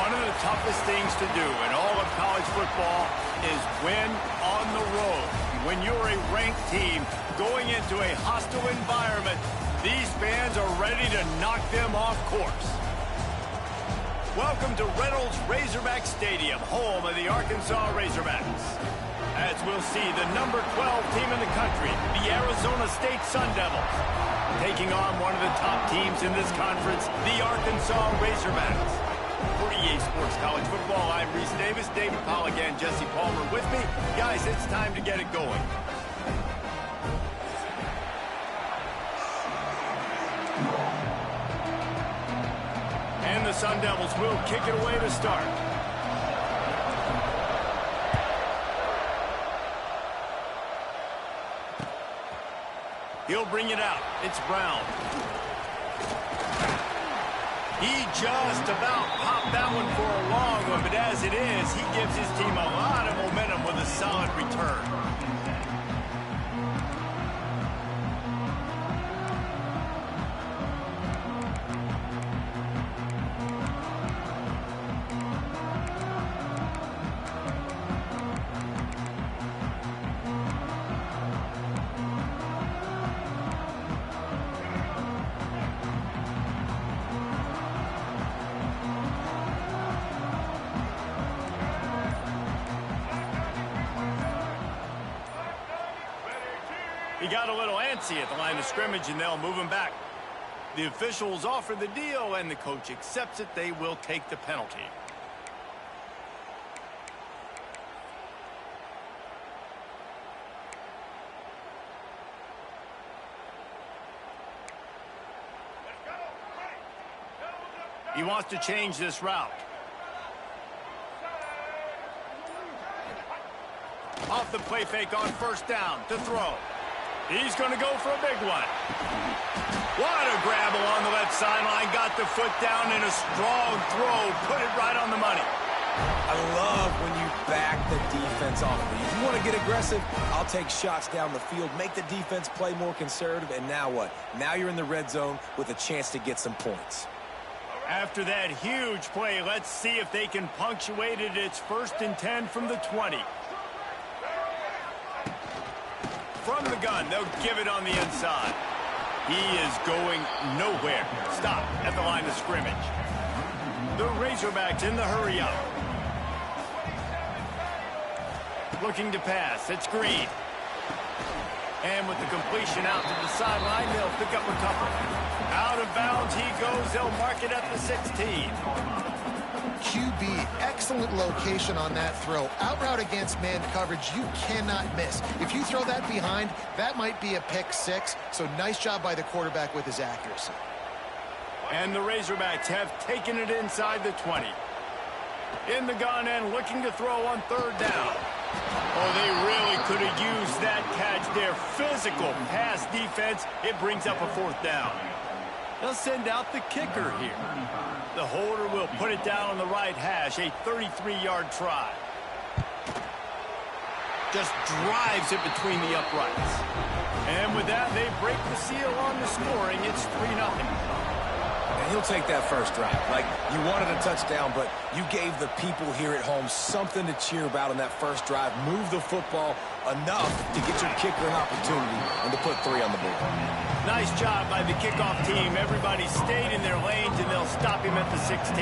Speaker 1: One of the toughest things to do in all of college football is win on the road. When you're a ranked team going into a hostile environment, these fans are ready to knock them off course. Welcome to Reynolds Razorback Stadium, home of the Arkansas Razorbacks. As we'll see, the number 12 team in the country, the Arizona State Sun Devils, taking on one of the top teams in this conference, the Arkansas Razorbacks. For EA Sports College Football, I'm Reese Davis, David Pollack, and Jesse Palmer with me. Guys, it's time to get it going. And the Sun Devils will kick it away to start. He'll bring it out. It's Brown. He just about popped that one for a long one, but as it is, he gives his team a lot of momentum with a solid return. He got a little antsy at the line of scrimmage, and they'll move him back. The officials offer the deal, and the coach accepts it. They will take the penalty. He wants to change this route. Off the play fake on first down to throw. He's going to go for a big one. What a grab along the left sideline. Got the foot down in a strong throw. Put it right on the money.
Speaker 2: I love when you back the defense off. If you want to get aggressive, I'll take shots down the field, make the defense play more conservative, and now what? Now you're in the red zone with a chance to get some points.
Speaker 1: After that huge play, let's see if they can punctuate it. It's 1st and 10 from the 20. From the gun, they'll give it on the inside. He is going nowhere. Stop at the line of scrimmage. The Razorbacks in the hurry up. Looking to pass. It's Green. And with the completion out to the sideline, they'll pick up a couple. Out of bounds he goes. They'll mark it at the 16.
Speaker 3: QB, excellent location on that throw. Out route against man coverage, you cannot miss. If you throw that behind, that might be a pick six. So nice job by the quarterback with his accuracy.
Speaker 1: And the Razorbacks have taken it inside the 20. In the gun and looking to throw on 3rd down. Oh, they really could have used that catch there. Physical pass defense. It brings up a 4th down. They'll send out the kicker here. The holder will put it down on the right hash, a 33-yard try. Just drives it between the uprights. And with that, they break the seal on the scoring. It's 3-0.
Speaker 2: And he'll take that first drive. Like, you wanted a touchdown, but you gave the people here at home something to cheer about on that first drive. Move the football enough to get your kicker an opportunity and to put 3 on the board.
Speaker 1: Nice job by the kickoff team. Everybody stayed in their lanes, and they'll stop him at the 16.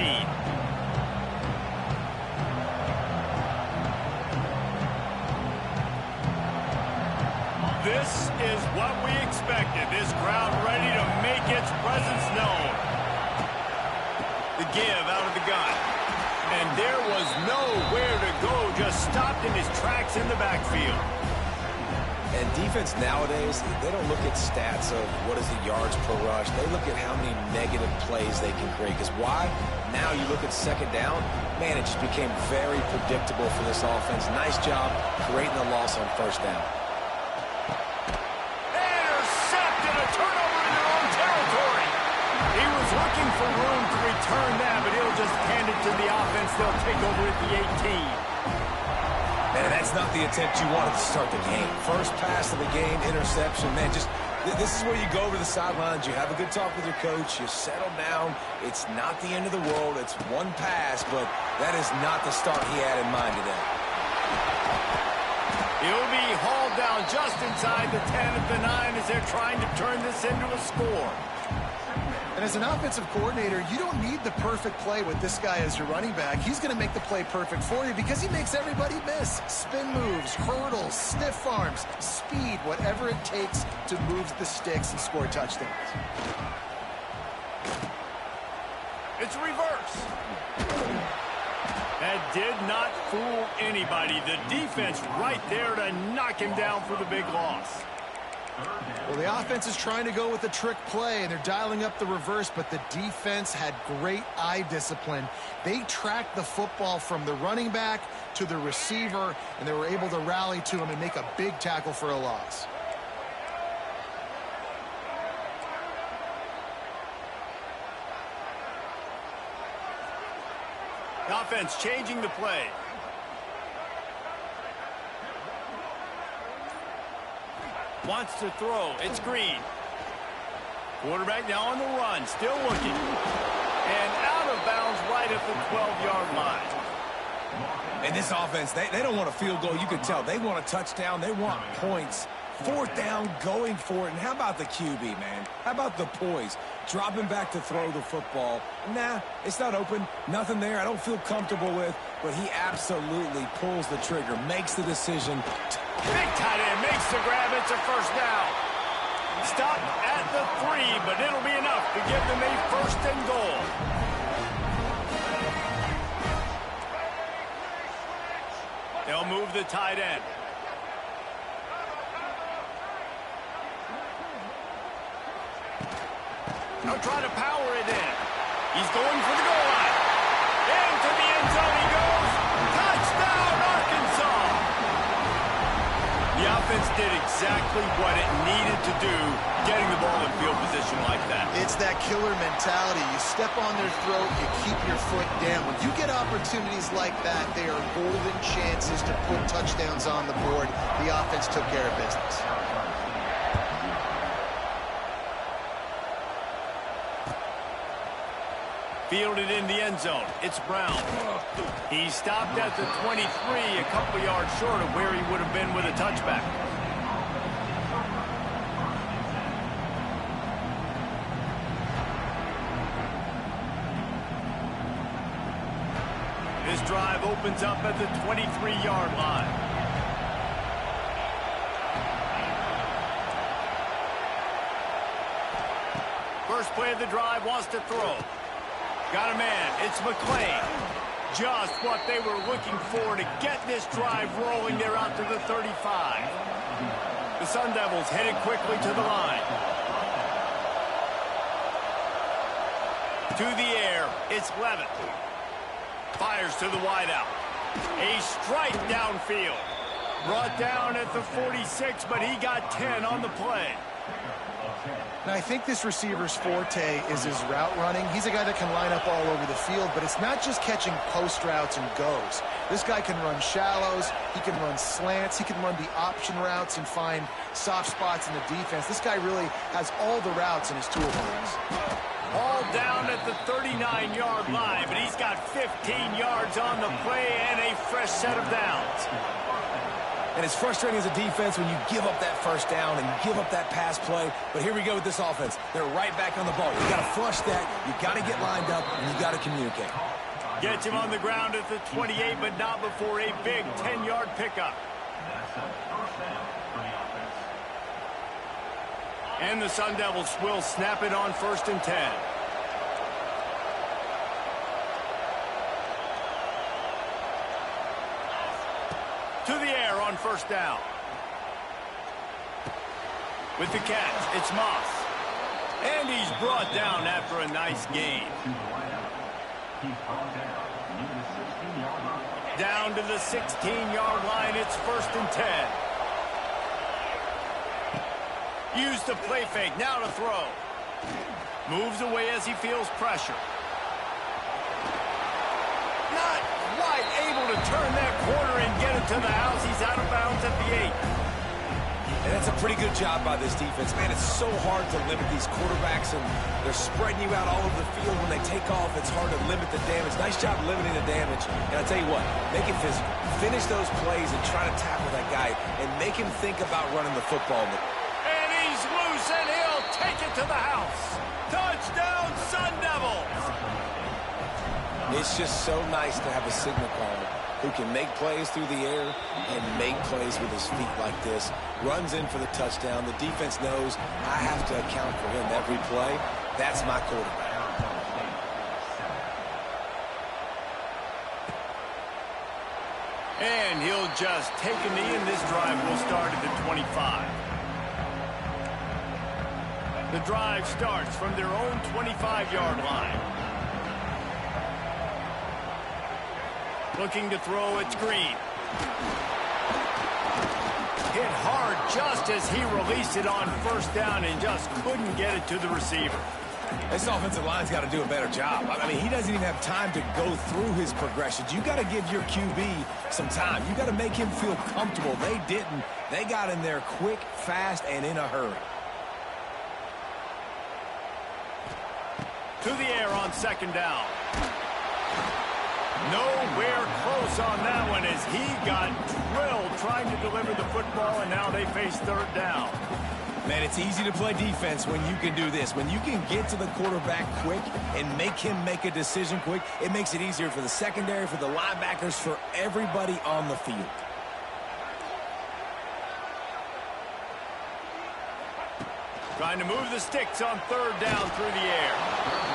Speaker 1: This is what we expected. This crowd ready to make its presence known. The give out of the gun. And there was nowhere to go. Just stopped in his tracks in the backfield.
Speaker 2: And defense nowadays, they don't look at stats of what is the yards per rush. They look at how many negative plays they can create. Because why? Now you look at 2nd down, man, it just became very predictable for this offense. Nice job creating a loss on 1st down.
Speaker 1: Intercepted, a turnover in their own territory. He was looking for room to return that, but he'll just hand it to the offense. They'll take over at the 18. And
Speaker 2: that's not the attempt you wanted to start the game. First pass of the game, interception, man, just This is where you go over the sidelines, you have a good talk with your coach, you settle down. It's not the end of the world. It's one pass, but that is not the start he had in mind today.
Speaker 1: He'll be hauled down just inside the 10 at the 9 as they're trying to turn this into a score.
Speaker 3: And as an offensive coordinator, you don't need the perfect play with this guy as your running back. He's going to make the play perfect for you because he makes everybody miss. Spin moves, hurdles, stiff arms, speed, whatever it takes to move the sticks and score touchdowns.
Speaker 1: It's reverse. That did not fool anybody. The defense right there to knock him down for the big loss.
Speaker 3: Well, the offense is trying to go with a trick play, and they're dialing up the reverse, but the defense had great eye discipline. They tracked the football from the running back to the receiver, and they were able to rally to him and make a big tackle for a loss.
Speaker 1: The offense changing the play. Wants to throw. It's Green. Quarterback now on the run. Still looking. And out of bounds right at the 12-yard line.
Speaker 2: And this offense, they don't want a field goal. You can tell. They want a touchdown. They want points. Fourth down, going for it. And how about the QB, man? How about the poise? Dropping back to throw the football. Nah, it's not open. Nothing there I don't feel comfortable with. But he absolutely pulls the trigger, makes the decision.
Speaker 1: Big tight end makes the grab. It's a first down. Stop at the 3, but it'll be enough to give them a first and goal. They'll move the tight end. They'll try to power it in. He's going for the goal line. Into the end zone he goes. Touchdown, Arkansas. The offense did exactly what it needed to do, getting the ball in field position like that.
Speaker 3: It's that killer mentality. You step on their throat, you keep your foot down. When you get opportunities like that, they are golden chances to put touchdowns on the board. The offense took care of business.
Speaker 1: Fielded in the end zone. It's Brown. He stopped at the 23, a couple yards short of where he would have been with a touchback. This drive opens up at the 23-yard line. First play of the drive, wants to throw. Got a man. It's McClain. Just what they were looking for to get this drive rolling. They're out to the 35. The Sun Devils headed quickly to the line. To the air. It's Levitt. Fires to the wideout. A strike downfield. Brought down at the 46, but he got 10 on the play.
Speaker 3: And I think this receiver's forte is his route running. He's a guy that can line up all over the field, but it's not just catching post routes and goes. This guy can run shallows, he can run slants, he can run the option routes and find soft spots in the defense. This guy really has all the routes in his toolbox.
Speaker 1: All down at the 39-yard line, but he's got 15 yards on the play and a fresh set of downs.
Speaker 2: And it's frustrating as a defense when you give up that first down and give up that pass play. But here we go with this offense. They're right back on the ball. You got to flush that. You got to get lined up, and you got to communicate.
Speaker 1: Gets him on the ground at the 28, but not before a big 10-yard pickup. And the Sun Devils will snap it on 1st and 10. To the air on 1st down. With the catch, it's Moss. And he's brought down after a nice gain. Down to the 16-yard line, it's 1st and 10. Use the play fake, now to throw. Moves away as he feels pressure. Not quite able to turn that corner and get it to the house. He's out of bounds at the 8.
Speaker 2: And That's a pretty good job by this defense. Man, it's so hard to limit these quarterbacks, and they're spreading you out all over the field. When they take off, it's hard to limit the damage. Nice job limiting the damage. And I tell you what, make it physical. Finish those plays and try to tackle that guy and make him think about running the football.
Speaker 1: And he's loose, and he'll take it to the house. Touchdown, Sun Devils!
Speaker 2: It's just so nice to have a signal caller who can make plays through the air and make plays with his feet like this. Runs in for the touchdown. The defense knows I have to account for him every play. That's my quarterback.
Speaker 1: And he'll just take a knee, and this drive will start at the 25. The drive starts from their own 25-yard line. Looking to throw, it's Green. Hit hard just as he released it on first down and just couldn't get it to the receiver.
Speaker 2: This offensive line's got to do a better job. I mean, he doesn't even have time to go through his progressions. You got to give your QB some time. You got to make him feel comfortable. They didn't. They got in there quick, fast, and in a hurry.
Speaker 1: To the air on second down. Nowhere close on that one as he got drilled trying to deliver the football, and now they face third down.
Speaker 2: Man, it's easy to play defense when you can do this. When you can get to the quarterback quick and make him make a decision quick, it makes it easier for the secondary, for the linebackers, for everybody on the field.
Speaker 1: Trying to move the sticks on third down through the air.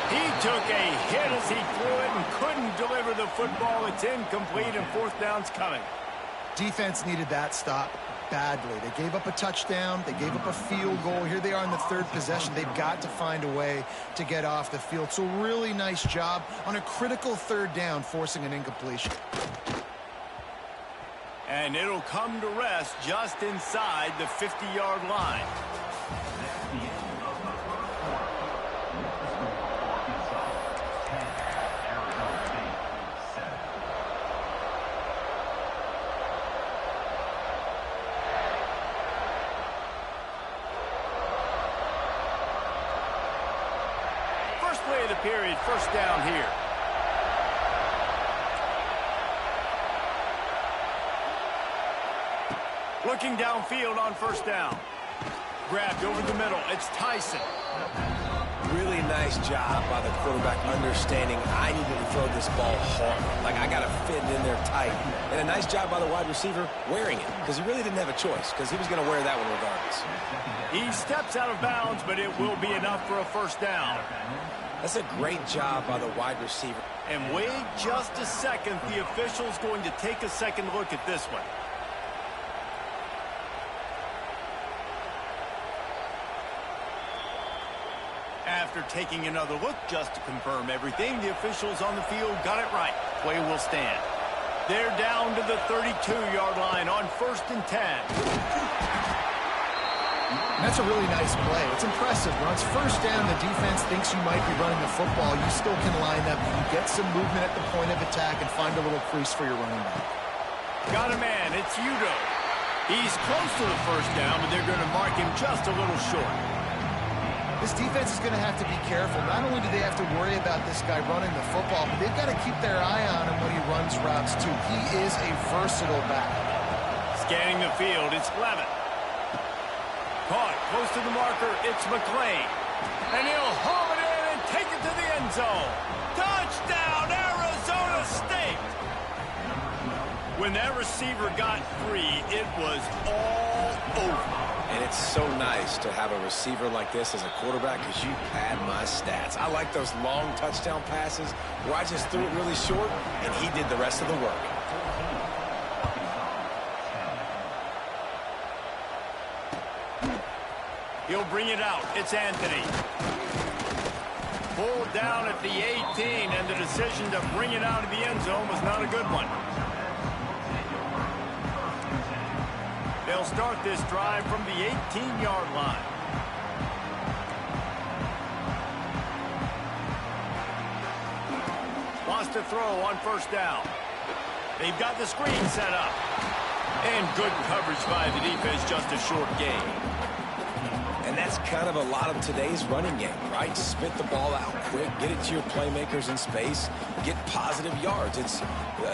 Speaker 1: He took a hit as he threw it and couldn't deliver the football. It's incomplete, and fourth down's coming.
Speaker 3: Defense needed that stop badly. They gave up a touchdown. They gave up a field goal. Here they are in the third possession. They've got to find a way to get off the field. So really nice job on a critical third down, forcing an incompletion.
Speaker 1: And it'll come to rest just inside the 50-yard line. Play of the period, first down here. Looking downfield on first down. Grabbed over the middle. It's Tyson.
Speaker 2: Really nice job by the quarterback understanding I needed to throw this ball hard. Like I got to fit it in there tight. And a nice job by the wide receiver wearing it because he really didn't have a choice because he was going to wear that one regardless.
Speaker 1: He steps out of bounds, but it will be enough for a first down.
Speaker 2: That's a great job by the wide receiver.
Speaker 1: And wait just a second. The official's going to take a second look at this one. After taking another look just to confirm everything, the officials on the field got it right. Play will stand. They're down to the 32-yard line on 1st and 10.
Speaker 3: That's a really nice play. It's impressive. When it's first down, the defense thinks you might be running the football. You still can line up. You get some movement at the point of attack and find a little crease for your running back.
Speaker 1: Got a man. It's Udo. He's close to the first down, but they're going to mark him just a little short.
Speaker 3: This defense is going to have to be careful. Not only do they have to worry about this guy running the football, but they've got to keep their eye on him when he runs routes, too. He is a versatile back.
Speaker 1: Scanning the field, it's Levitt. Caught close to the marker, it's McLean. And he'll haul it in and take it to the end zone. Touchdown, Arizona State! When that receiver got free, it was all over.
Speaker 2: And it's so nice to have a receiver like this as a quarterback because you pad my stats. I like those long touchdown passes where I just threw it really short and he did the rest of the work.
Speaker 1: He'll bring it out. It's Anthony. Pulled down at the 18, and the decision to bring it out of the end zone was not a good one. They'll start this drive from the 18-yard line. Wants to throw on first down. They've got the screen set up. And good coverage by the defense, just a short gain.
Speaker 2: And that's kind of a lot of today's running game, right? Spit the ball out quick, get it to your playmakers in space, get positive yards. It's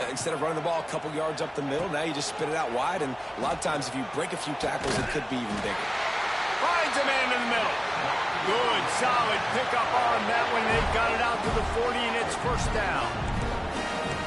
Speaker 2: instead of running the ball a couple yards up the middle, now you just spit it out wide, and a lot of times if you break a few tackles, it could be even bigger.
Speaker 1: Finds a man in the middle. Good, solid pickup on that one. They got it out to the 40, and it's first down.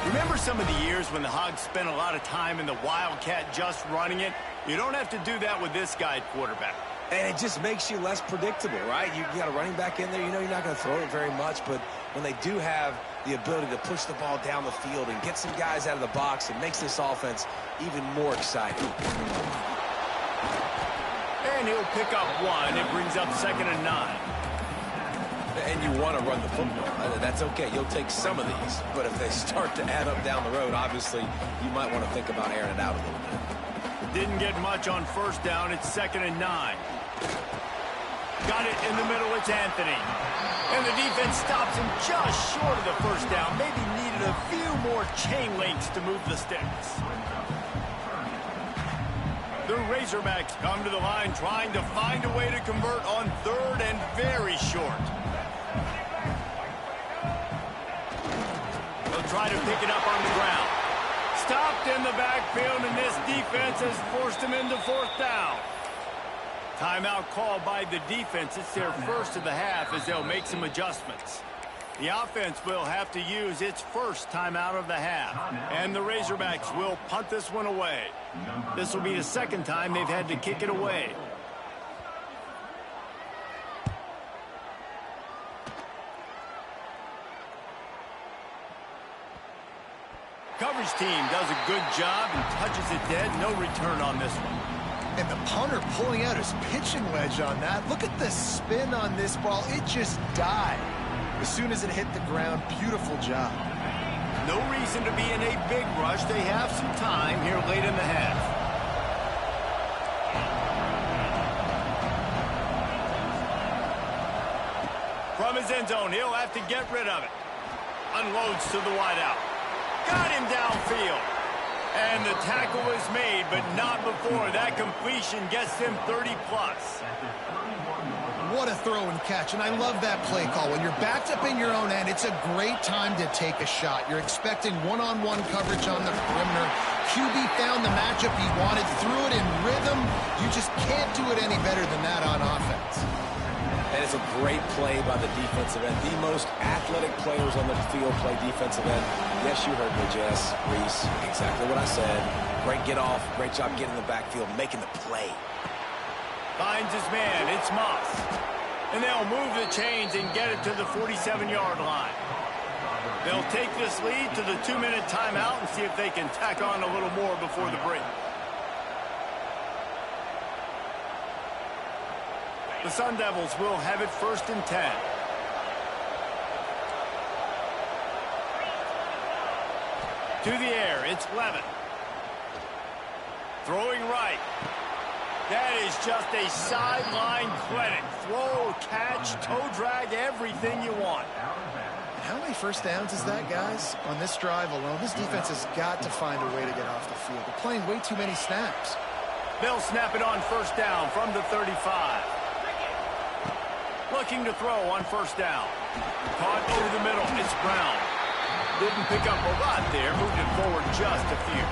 Speaker 1: Remember some of the years when the Hogs spent a lot of time in the Wildcat just running it? You don't have to do that with this guy at quarterback.
Speaker 2: And it just makes you less predictable, right? You got a running back in there. You know you're not going to throw it very much, but when they do have the ability to push the ball down the field and get some guys out of the box, it makes this offense even more exciting.
Speaker 1: And he'll pick up one. It brings up 2nd and 9.
Speaker 2: And you want to run the football. That's okay. You'll take some of these. But if they start to add up down the road, obviously, you might want to think about airing it out a little bit.
Speaker 1: Didn't get much on first down. It's 2nd and 9. Got it in the middle. It's Anthony. And the defense stops him just short of the first down. Maybe needed a few more chain links to move the sticks. The Razorbacks come to the line trying to find a way to convert on 3rd and very short. They'll try to pick it up on the ground. Stopped in the backfield, and this defense has forced him into 4th down. Timeout called by the defense. It's their first of the half as they'll make some adjustments. The offense will have to use its first timeout of the half, and the Razorbacks will punt this one away. This will be the 2nd time they've had to kick it away. Coverage team does a good job and touches it dead. No return on this one.
Speaker 3: And the punter pulling out his pitching wedge on that. Look at the spin on this ball. It just died as soon as it hit the ground. Beautiful job.
Speaker 1: No reason to be in a big rush. They have some time here late in the half. From his end zone, he'll have to get rid of it. Unloads to the wideout. Got him downfield. And the tackle is made, but not before. That completion gets them 30-plus.
Speaker 3: What a throw and catch, and I love that play call. When you're backed up in your own end, it's a great time to take a shot. You're expecting one-on-one coverage on the perimeter. QB found the matchup he wanted, threw it in rhythm. You just can't do it any better than that on offense.
Speaker 2: And it's a great play by the defensive end. The most athletic players on the field play defensive end. Yes, you heard me, Jess, Reese. Exactly what I said. Great get off. Great job getting in the backfield, making the play.
Speaker 1: Finds his man. It's Moss. And they'll move the chains and get it to the 47-yard line. They'll take this lead to the 2-minute timeout and see if they can tack on a little more before the break. The Sun Devils will have it 1st and 10. To the air, it's Levin. Throwing right. That is just a sideline clinic. Throw, catch, toe drag, everything you want.
Speaker 3: How many first downs is that, guys? On this drive alone, this defense has got to find a way to get off the field. They're playing way too many snaps.
Speaker 1: They'll snap it on 1st down from the 35. Looking to throw on 1st down. Caught over the middle. It's Brown. Didn't pick up a lot there. Moved it forward just a few.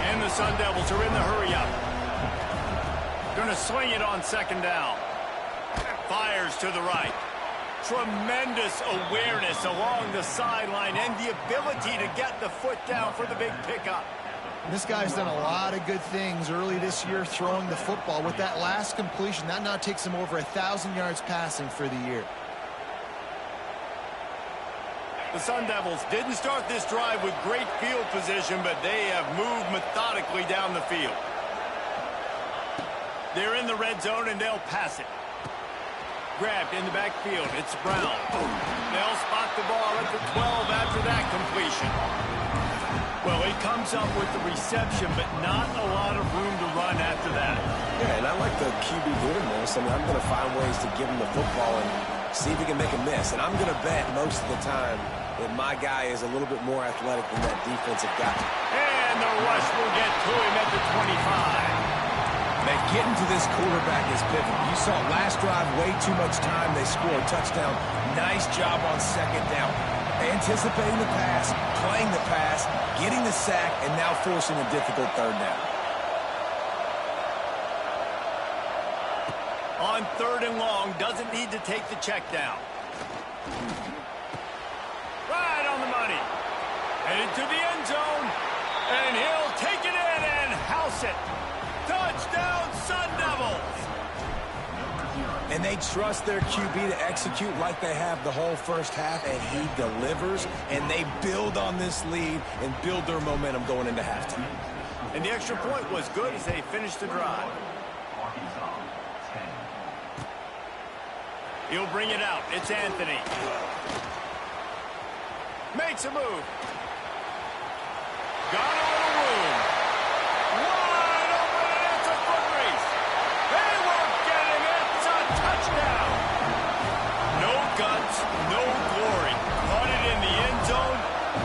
Speaker 1: And the Sun Devils are in the hurry-up. Going to swing it on 2nd down. Fires to the right. Tremendous awareness along the sideline and the ability to get the foot down for the big pickup.
Speaker 3: This guy's done a lot of good things early this year throwing the football. With that last completion, that now takes him over 1,000 yards passing for the year.
Speaker 1: The Sun Devils didn't start this drive with great field position, but they have moved methodically down the field. They're in the red zone, and they'll pass it. Grabbed in the backfield. It's Brown. They'll spot the ball at the 12 after that completion. Well, he comes up with the reception, but not a lot of room to run after that.
Speaker 2: Yeah, and I like the QB doing this. I mean, I'm going to find ways to give him the football and see if he can make a miss. And I'm going to bet most of the time that my guy is a little bit more athletic than that defensive guy.
Speaker 1: And And the rush will get to him at the 25.
Speaker 2: Man, getting to this quarterback is pivotal. You saw last drive, way too much time. They score a touchdown. Nice job on second down. Anticipating the pass, playing the pass, getting the sack, and now forcing a difficult third down.
Speaker 1: On 3rd and long, doesn't need to take the check down. Right on the money. Headed to the end zone. And he'll take it in and house it. Touchdown, Sun Devils.
Speaker 2: And they trust their QB to execute like they have the whole first half, and he delivers, and they build on this lead and build their momentum going into halftime.
Speaker 1: And the extra point was good as they finished the drive. He'll bring it out. It's Anthony. Makes a move. Got a little room. Wide open, and it's a foot race. They won't get him. It's a touchdown. No guts, no glory. Caught it in the end zone.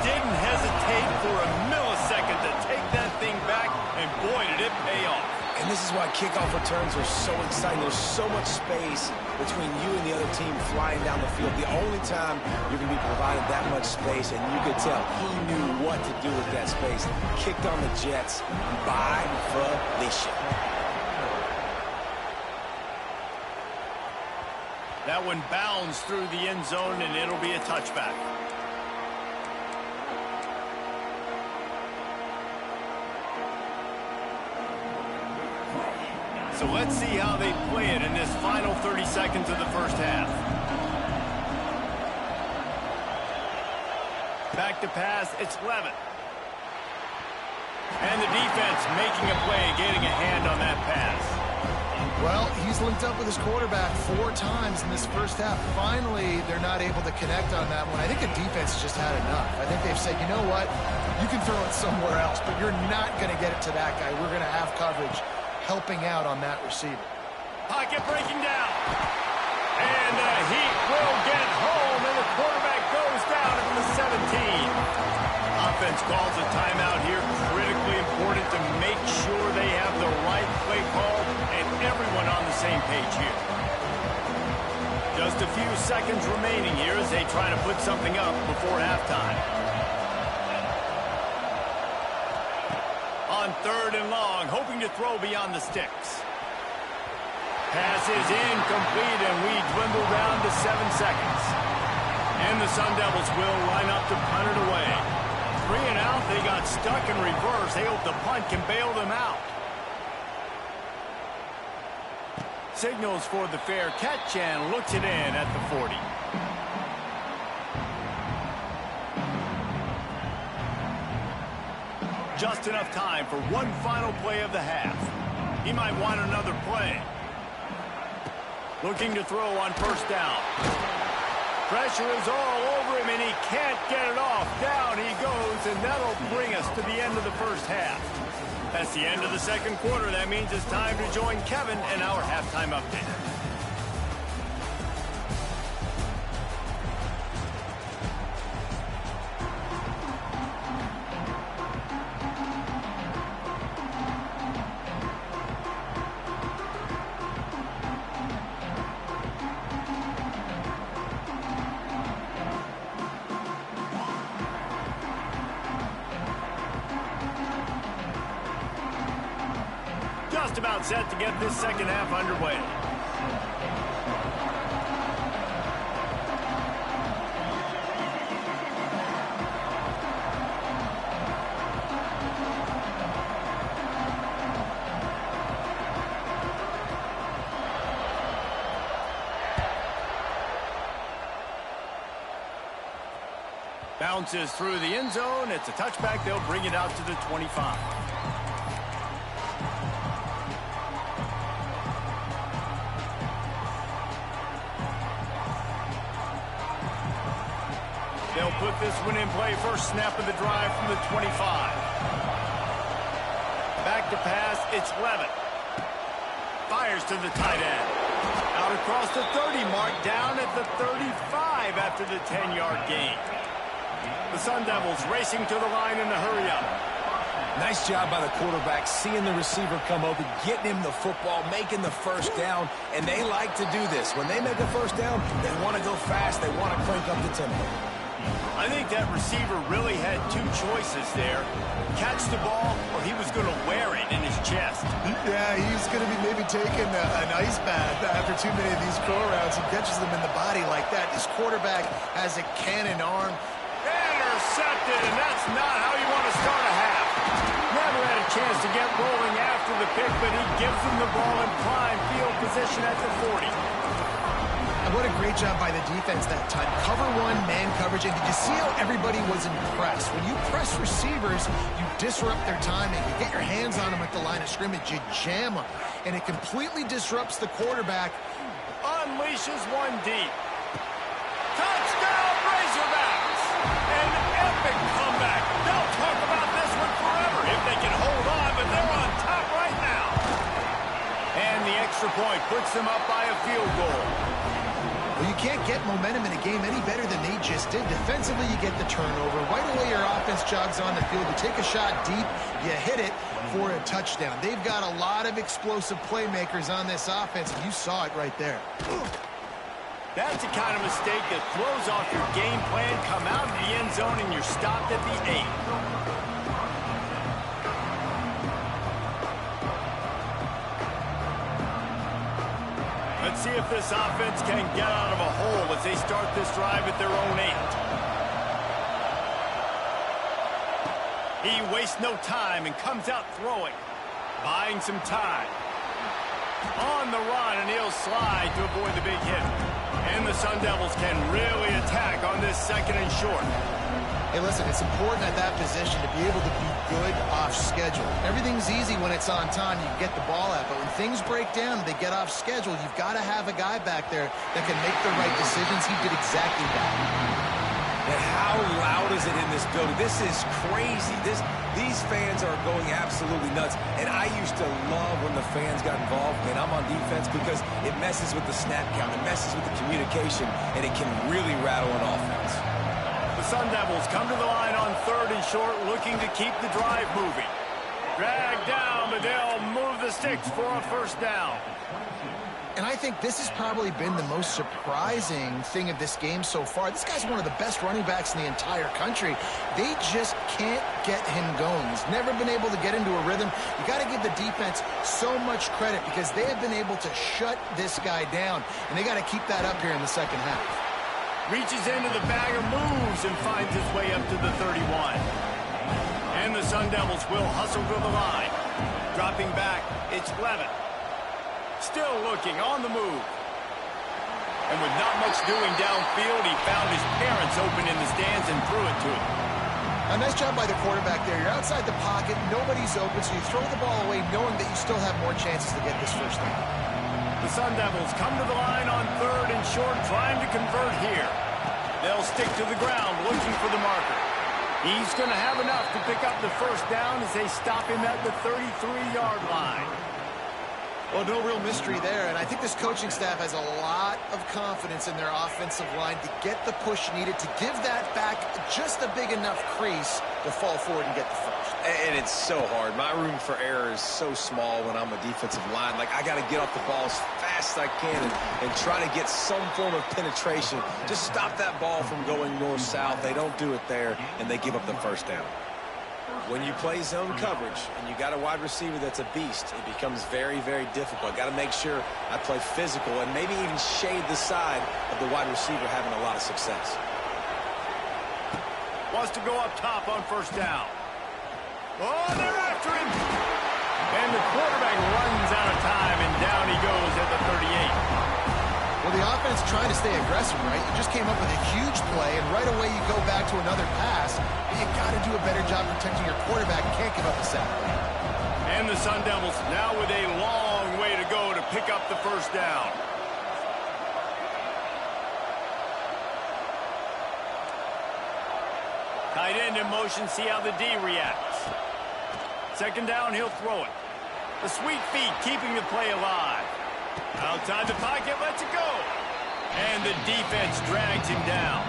Speaker 1: Didn't hesitate for a millisecond to take that thing back, and boy, did it pay off.
Speaker 2: And this is why kickoff returns are so exciting. There's so much space between you and the other team flying down the field. The only time you're going to be provided that much space, and you could tell he knew what to do with that space. Kicked on the Jets by volition.
Speaker 1: That one bounds through the end zone, and it'll be a touchback. So let's see how they play it in this final 30 seconds of the first half. Back to pass, it's Levitt. And the defense making a play, getting a hand on that pass.
Speaker 3: Well, he's linked up with his quarterback 4 times in this first half. Finally, they're not able to connect on that one. I think the defense just had enough. I think they've said, you know what, you can throw it somewhere else, but you're not going to get it to that guy. We're going to have coverage helping out on that receiver.
Speaker 1: Pocket breaking down. And the Heat will get home, and the quarterback goes down at the 17. Offense calls a timeout here. Critically important to make sure they have the right play call and everyone on the same page here. Just a few seconds remaining here as they try to put something up before halftime. On 3rd and long, hoping to throw beyond the sticks. Pass is incomplete, and we dwindle down to 7 seconds. And the Sun Devils will line up to punt it away. 3 and out, they got stuck in reverse. They hope the punt can bail them out. Signals for the fair catch and looks it in at the 40. Just enough time for one final play of the half. He might want another play. Looking to throw on 1st down. Pressure is all over him, and he can't get it off. Down he goes, and that'll bring us to the end of the first half. That's the end of the 2nd quarter. That means it's time to join Kevin in our halftime update. Just about set to get this 2nd half underway. Bounces through the end zone. It's a touchback. They'll bring it out to the 25. They'll put this one in play. First snap of the drive from the 25. Back to pass. It's Levitt. Fires to the tight end. Out across the 30 mark. Down at the 35 after the 10-yard gain. The Sun Devils racing to the line in the hurry up.
Speaker 2: Nice job by the quarterback, seeing the receiver come open, getting him the football, making the first down, and they like to do this. When they make a first down, they want to go fast. They want to crank up the tempo.
Speaker 1: I think that receiver really had two choices there. Catch the ball, or he was going to wear it in his chest.
Speaker 3: Yeah, he's going to be maybe taking an ice bath after too many of these crow routes. He catches them in the body like that. This quarterback has a cannon arm.
Speaker 1: Intercepted, and that's not how you want to start a half. Never had a chance to get rolling after the pick, but he gives them the ball in prime field position at the 40.
Speaker 3: And what a great job by the defense that time. Cover one, man coverage. And did you see how everybody was impressed? When you press receivers, you disrupt their timing. You get your hands on them at the line of scrimmage. You jam them. And it completely disrupts the quarterback.
Speaker 1: Unleashes one deep. Touchdown, Razorbacks! An epic comeback. They'll talk about this one forever if they can hold on, but they're on top right now. And the extra point puts them up by a field goal.
Speaker 3: Well, you can't get momentum in a game any better than they just did. Defensively, you get the turnover. Right away, your offense jogs on the field. You take a shot deep, you hit it for a touchdown. They've got a lot of explosive playmakers on this offense, and you saw it right there.
Speaker 1: That's the kind of mistake that throws off your game plan. Come out of the end zone, and you're stopped at the 8. Let's see if this offense can get out of a hole as they start this drive at their own 8. He wastes no time and comes out throwing, buying some time. On the run, and he'll slide to avoid the big hit. And the Sun Devils can really attack on this 2nd and short.
Speaker 3: Hey, listen, it's important at that position to be able to be good off schedule. Everything's easy when it's on time. You get the ball out. But when things break down, they get off schedule. You've got to have a guy back there that can make the right decisions. He did exactly that.
Speaker 2: And how loud is it in this building? This is crazy. These fans are going absolutely nuts. And I used to love when the fans got involved, and I'm on defense, because it messes with the snap count. It messes with the communication, and it can really rattle an offense.
Speaker 1: The Sun Devils come to the line on 3rd and short, looking to keep the drive moving. Dragged down, but they'll move the sticks for a first down.
Speaker 3: And I think this has probably been the most surprising thing of this game so far. This guy's one of the best running backs in the entire country. They just can't get him going. He's never been able to get into a rhythm. You got to give the defense so much credit because they have been able to shut this guy down, and they got to keep that up here in the second half.
Speaker 1: Reaches into the bag of moves and finds his way up to the 31. And the Sun Devils will hustle to the line. Dropping back, it's Levin. Still looking on the move. And with not much doing downfield, he found his parents open in the stands and threw it to him.
Speaker 3: A nice job by the quarterback there. You're outside the pocket, nobody's open, so you throw the ball away knowing that you still have more chances to get this first down.
Speaker 1: The Sun Devils come to the line on 3rd and short, trying to convert here. They'll stick to the ground, looking for the marker. He's going to have enough to pick up the first down as they stop him at the 33-yard line.
Speaker 3: Well, no real mystery there, and I think this coaching staff has a lot of confidence in their offensive line to get the push needed, to give that back just a big enough crease to fall forward and get the first.
Speaker 2: And it's so hard. My room for error is so small when I'm a defensive line. Like, I got to get off the ball as fast as I can and try to get some form of penetration. Just stop that ball from going north-south. They don't do it there, and they give up the first down. When you play zone coverage and you got a wide receiver that's a beast, it becomes very, very difficult. Got to make sure I play physical and maybe even shade the side of the wide receiver having a lot of success.
Speaker 1: Wants to go up top on first down. Oh, they're after him. And the quarterback runs out of time, and down he goes at the 38.
Speaker 3: Well, the offense trying to stay aggressive, right? You just came up with a huge play, and right away you go back to another pass. But you got to do a better job protecting your quarterback. You can't give up a sack.
Speaker 1: And the Sun Devils now with a long way to go to pick up the first down. Tight end in motion, see how the D reacts. 2nd down, he'll throw it. The sweet feet keeping the play alive. Outside the pocket, lets it go. And the defense drags him down.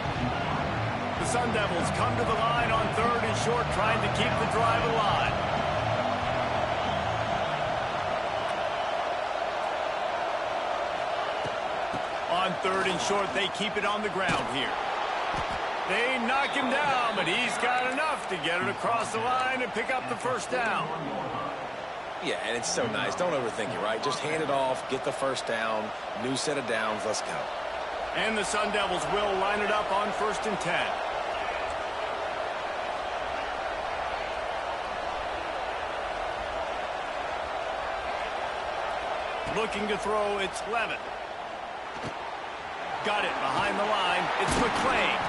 Speaker 1: The Sun Devils come to the line on 3rd and short, trying to keep the drive alive. On 3rd and short, they keep it on the ground here. They knock him down, but he's got enough to get it across the line and pick up the first down.
Speaker 2: Yeah, and it's so nice. Don't overthink it, right? Just hand it off, get the first down, new set of downs, let's go.
Speaker 1: And the Sun Devils will line it up on 1st and 10. Looking to throw, it's Levin. Got it behind the line. It's McClain.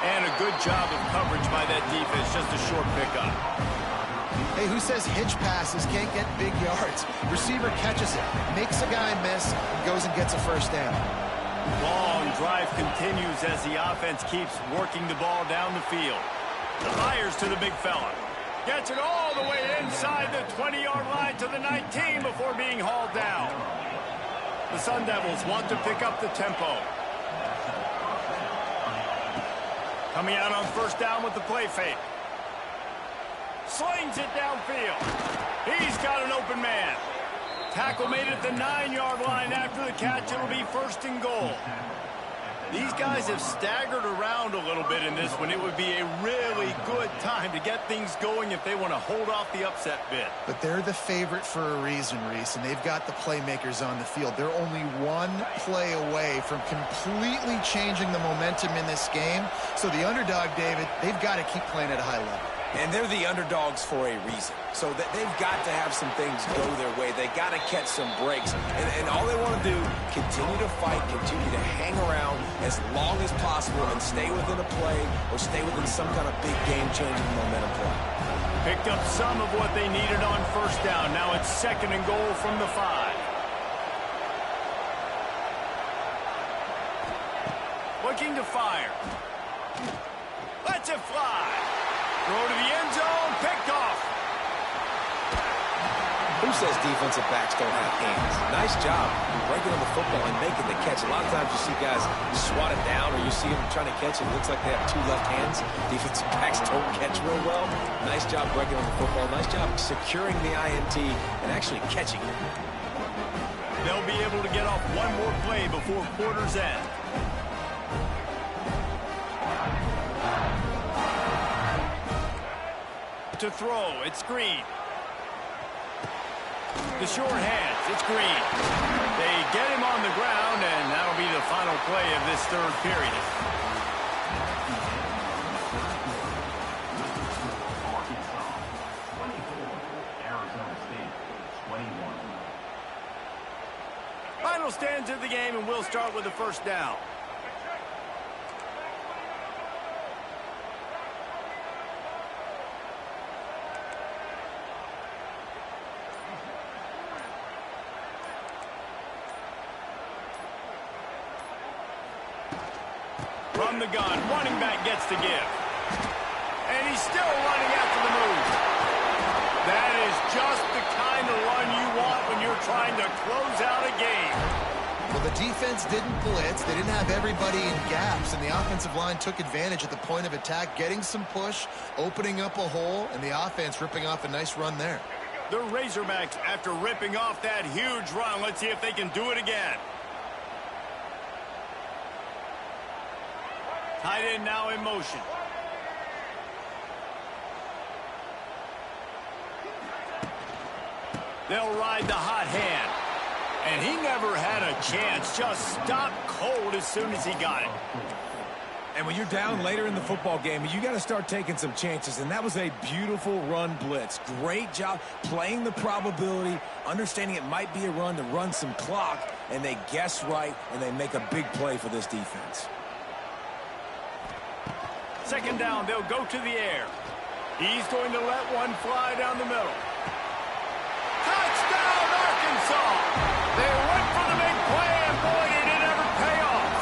Speaker 1: And a good job of coverage by that defense. Just a short pickup.
Speaker 3: Hey, who says hitch passes can't get big yards? Receiver catches it, makes a guy miss, and goes and gets a first down.
Speaker 1: Long drive continues as the offense keeps working the ball down the field. Fires to the big fella. Gets it all the way inside the 20-yard line to the 19 before being hauled down. The Sun Devils want to pick up the tempo. Coming out on 1st down with the play fake. Slings it downfield. He's got an open man. Tackle made it at the 9-yard line after the catch. It'll be 1st and goal. These guys have staggered around a little bit in this one. It would be a really good time to get things going if they want to hold off the upset bid.
Speaker 3: But they're the favorite for a reason, Reese, and they've got the playmakers on the field. They're only one play away from completely changing the momentum in this game. So the underdog, David, they've got to keep playing at a high level.
Speaker 2: And they're the underdogs for a reason. So that they've got to have some things go their way. They got to catch some breaks. And all they want to do, continue to fight, continue to hang around as long as possible and stay within a play or stay within some kind of big game-changing momentum play.
Speaker 1: Picked up some of what they needed on 1st down. Now it's 2nd and goal from the 5. Looking to fire. Lets it fly. Throw to the end zone, picked off.
Speaker 2: Who says defensive backs don't have hands? Nice job breaking on the football and making the catch. A lot of times you see guys swat it down or you see them trying to catch it. It looks like they have 2 left hands. Defensive backs don't catch real well. Nice job breaking on the football. Nice job securing the INT and actually catching it.
Speaker 1: They'll be able to get off one more play before quarter's end. To throw, it's Green. The short hands, it's Green. They get him on the ground, and that'll be the final play of this 3rd period. Final stands of the game, and we'll start with the 1st down. From the gun, running back gets to give. And he's still running after the move. That is just the kind of run you want when you're trying to close out a game.
Speaker 3: Well, the defense didn't blitz. They didn't have everybody in gaps, and the offensive line took advantage at the point of attack, getting some push, opening up a hole, and the offense ripping off a nice run there.
Speaker 1: The Razorbacks, after ripping off that huge run, let's see if they can do it again. Tight end now in motion. They'll ride the hot hand. And he never had a chance. Just stopped cold as soon as he got it.
Speaker 2: And when you're down later in the football game, you got to start taking some chances. And that was a beautiful run blitz. Great job playing the probability, understanding it might be a run to run some clock. And they guess right, and they make a big play for this defense.
Speaker 1: 2nd down, they'll go to the air. He's going to let one fly down the middle. Touchdown, Arkansas! They went for the big play, and boy, did it ever pay off.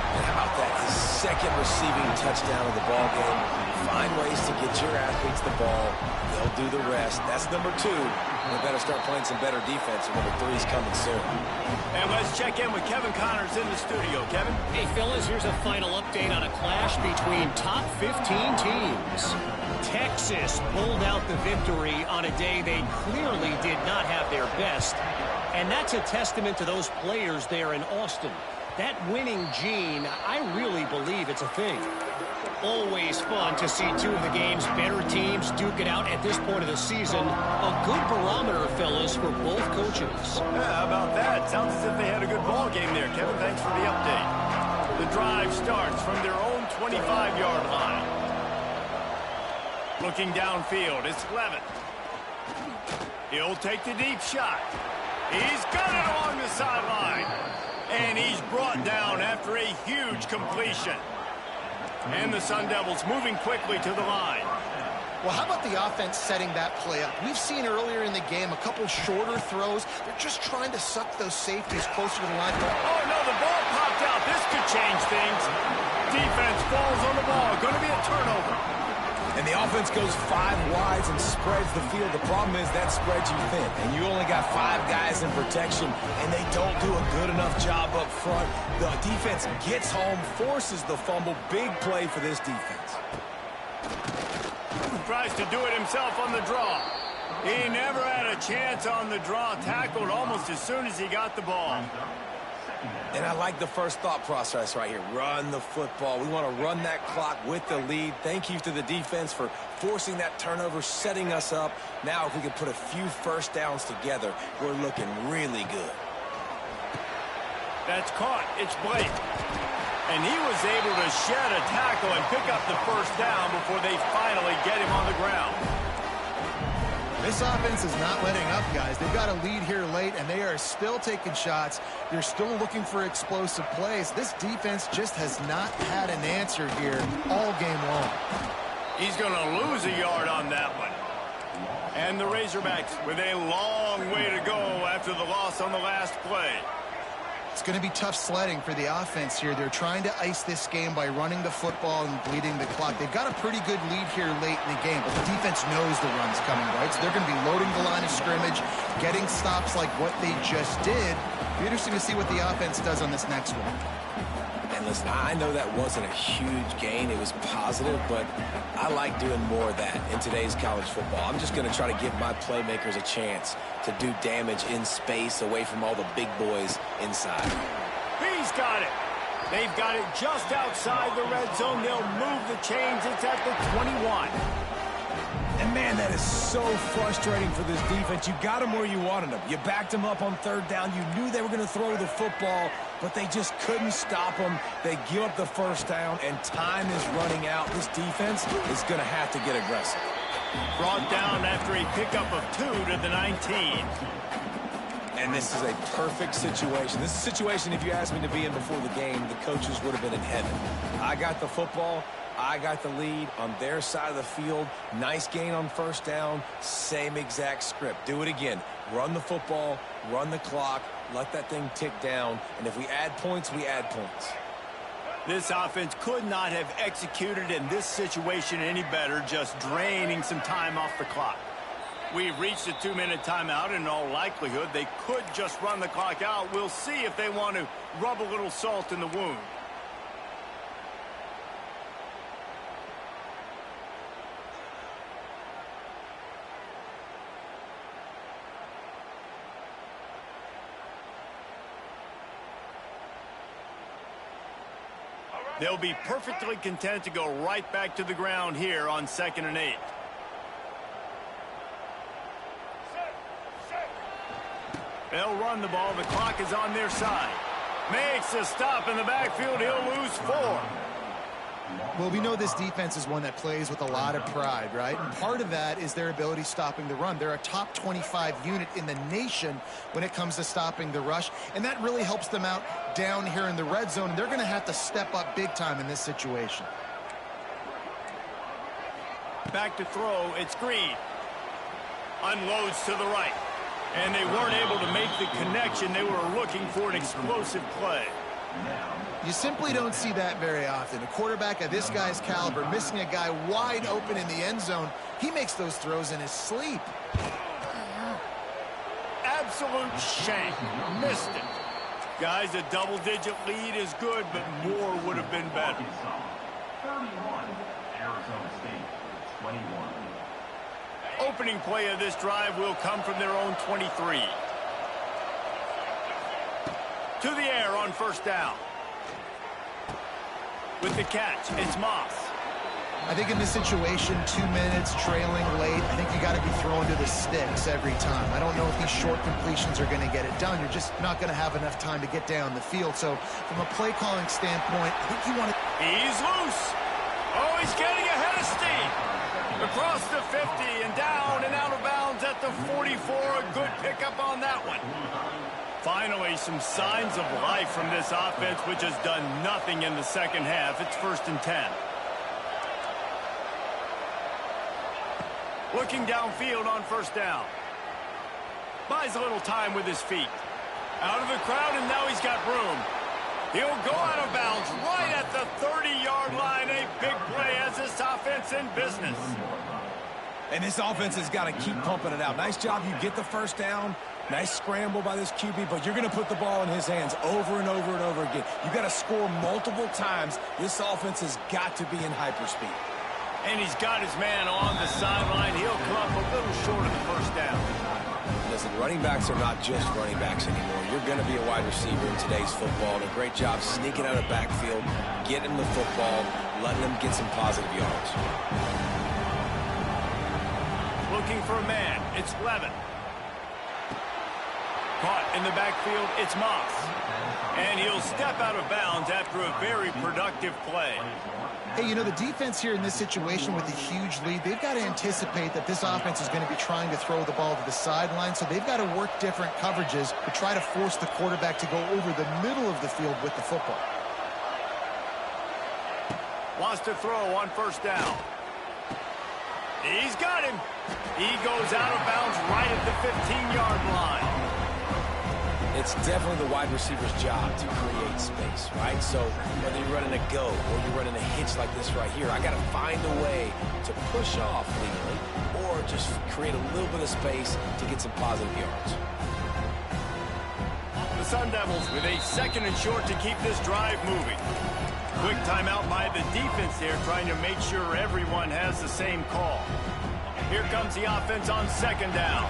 Speaker 2: And how about that? His 2nd receiving touchdown of the ball game. Find ways to get your athletes the ball. They'll do the rest. That's number 2. They better start playing some better defense. Number 3's coming soon.
Speaker 1: And let's check in with Kevin Connors in the studio. Kevin?
Speaker 4: Hey, fellas, here's a final update on a clash between top 15 teams. Texas pulled out the victory on a day they clearly did not have their best. And that's a testament to those players there in Austin. That winning gene, I really believe it's a thing. Always fun to see two of the game's better teams duke it out at this point of the season. A good barometer, fellas, for both coaches.
Speaker 1: Yeah, how about that? Sounds as if they had a good ball game there, Kevin. Thanks for the update. The drive starts from their own 25-yard line. Looking downfield, it's Levitt. He'll take the deep shot. He's got it along the sideline. And he's brought down after a huge completion. And the Sun Devils moving quickly to the line.
Speaker 3: Well, how about the offense setting that play up? We've seen earlier in the game a couple shorter throws. They're just trying to suck those safeties closer to the line.
Speaker 1: Oh, no, the ball popped out. This could change things. Defense falls on the ball. Going to be a turnover.
Speaker 2: And the offense goes 5 wides and spreads the field. The problem is that spreads you thin, and you only got 5 guys in protection, and they don't do a good enough job up front. The defense gets home, forces the fumble. Big play for this defense.
Speaker 1: Tries to do it himself on the draw. He never had a chance on the draw. Tackled almost as soon as he got the ball.
Speaker 2: And I like the first thought process right here. Run the football. We want to run that clock with the lead. Thank you to the defense for forcing that turnover, setting us up. Now if we can put a few first downs together, we're looking really good.
Speaker 1: That's caught. It's Blake. And he was able to shed a tackle and pick up the first down before they finally get him on the ground.
Speaker 3: This offense is not letting up, guys. They've got a lead here late, and they are still taking shots. They're still looking for explosive plays. This defense just has not had an answer here all game long.
Speaker 1: He's going to lose a yard on that one. And the Razorbacks with a long way to go after the loss on the last play.
Speaker 3: It's going to be tough sledding for the offense here. They're trying to ice this game by running the football and bleeding the clock. They've got a pretty good lead here late in the game, but the defense knows the run's coming, right? So they're going to be loading the line of scrimmage, getting stops like what they just did. It'll be interesting to see what the offense does on this next one.
Speaker 2: And listen, I know that wasn't a huge gain. It was positive, but I like doing more of that in today's college football. I'm just going to try to give my playmakers a chance to do damage in space away from all the big boys inside.
Speaker 1: He's got it. They've got it just outside the red zone. They'll move the chains. It's at the 21.
Speaker 2: And, man, that is so frustrating for this defense. You got them where you wanted them. You backed them up on third down. You knew they were going to throw the football, but they just couldn't stop them. They give up the first down, and time is running out. This defense is going to have to get aggressive.
Speaker 1: Brought down after a pickup of 2 to the 19.
Speaker 2: And this is a perfect situation. This is a situation, if you asked me to be in before the game, the coaches would have been in heaven. I got the football. I got the lead on their side of the field. Nice gain on first down. Same exact script. Do it again. Run the football, run the clock, let that thing tick down. And if we add points, we add points.
Speaker 1: This offense could not have executed in this situation any better, just draining some time off the clock. We've reached a 2-minute timeout. In all likelihood, they could just run the clock out. We'll see if they want to rub a little salt in the wound. They'll be perfectly content to go right back to the ground here on 2nd and 8. They'll run the ball. The clock is on their side. Makes a stop in the backfield. He'll lose 4.
Speaker 3: Well, we know this defense is one that plays with a lot of pride, right? And part of that is their ability stopping the run. They're a top 25 unit in the nation when it comes to stopping the rush, and that really helps them out down here in the red zone. They're going to have to step up big time in this situation.
Speaker 1: Back to throw. It's Green. Unloads to the right. And they weren't able to make the connection. They were looking for an explosive play.
Speaker 3: You simply don't see that very often. A quarterback of this guy's caliber missing a guy wide open in the end zone. He makes those throws in his sleep.
Speaker 1: Absolute shank. Missed it. Guys, a double-digit lead is good, but more would have been better.
Speaker 5: 31, Arizona State, 21.
Speaker 1: Opening play of this drive will come from their own 23. To the air on first down. With the catch, it's Moss.
Speaker 3: I think in this situation, 2 minutes, trailing late, I think you got to be throwing to the sticks every time. I don't know if these short completions are going to get it done. You're just not going to have enough time to get down the field. So from a play calling standpoint, I think you want to...
Speaker 1: He's loose. Oh, he's getting ahead of steam. Across the 50 and down and out of bounds at the 44. A good pickup on that one. Finally, some signs of life from this offense, which has done nothing in the second half. It's 1st and 10. Looking downfield on first down. Buys a little time with his feet. Out of the crowd, and now he's got room. He'll go out of bounds right at the 30-yard line. A big play as this offense in business.
Speaker 2: And this offense has got to keep pumping it out. Nice job. You get the first down. Nice scramble by this QB, but you're going to put the ball in his hands over and over and over again. You've got to score multiple times. This offense has got to be in hyperspeed.
Speaker 1: And he's got his man on the sideline. He'll come up a little short of the first down.
Speaker 2: Listen, running backs are not just running backs anymore. You're going to be a wide receiver in today's football, and a great job sneaking out of backfield, getting the football, letting them get some positive yards.
Speaker 1: Looking for a man. It's Levin. Caught in the backfield, it's Moss. And he'll step out of bounds after a very productive play.
Speaker 3: Hey, you know, the defense here in this situation with a huge lead, they've got to anticipate that this offense is going to be trying to throw the ball to the sideline, so they've got to work different coverages to try to force the quarterback to go over the middle of the field with the football.
Speaker 1: Wants to throw on first down. He's got him. He goes out of bounds right at the 15-yard line.
Speaker 2: It's definitely the wide receiver's job to create space, right? So whether you're running a go or you're running a hitch like this right here, I got to find a way to push off legally or just create a little bit of space to get some positive yards.
Speaker 1: The Sun Devils with a 2nd and short to keep this drive moving. Quick timeout by the defense there, trying to make sure everyone has the same call. Here comes the offense on 2nd down.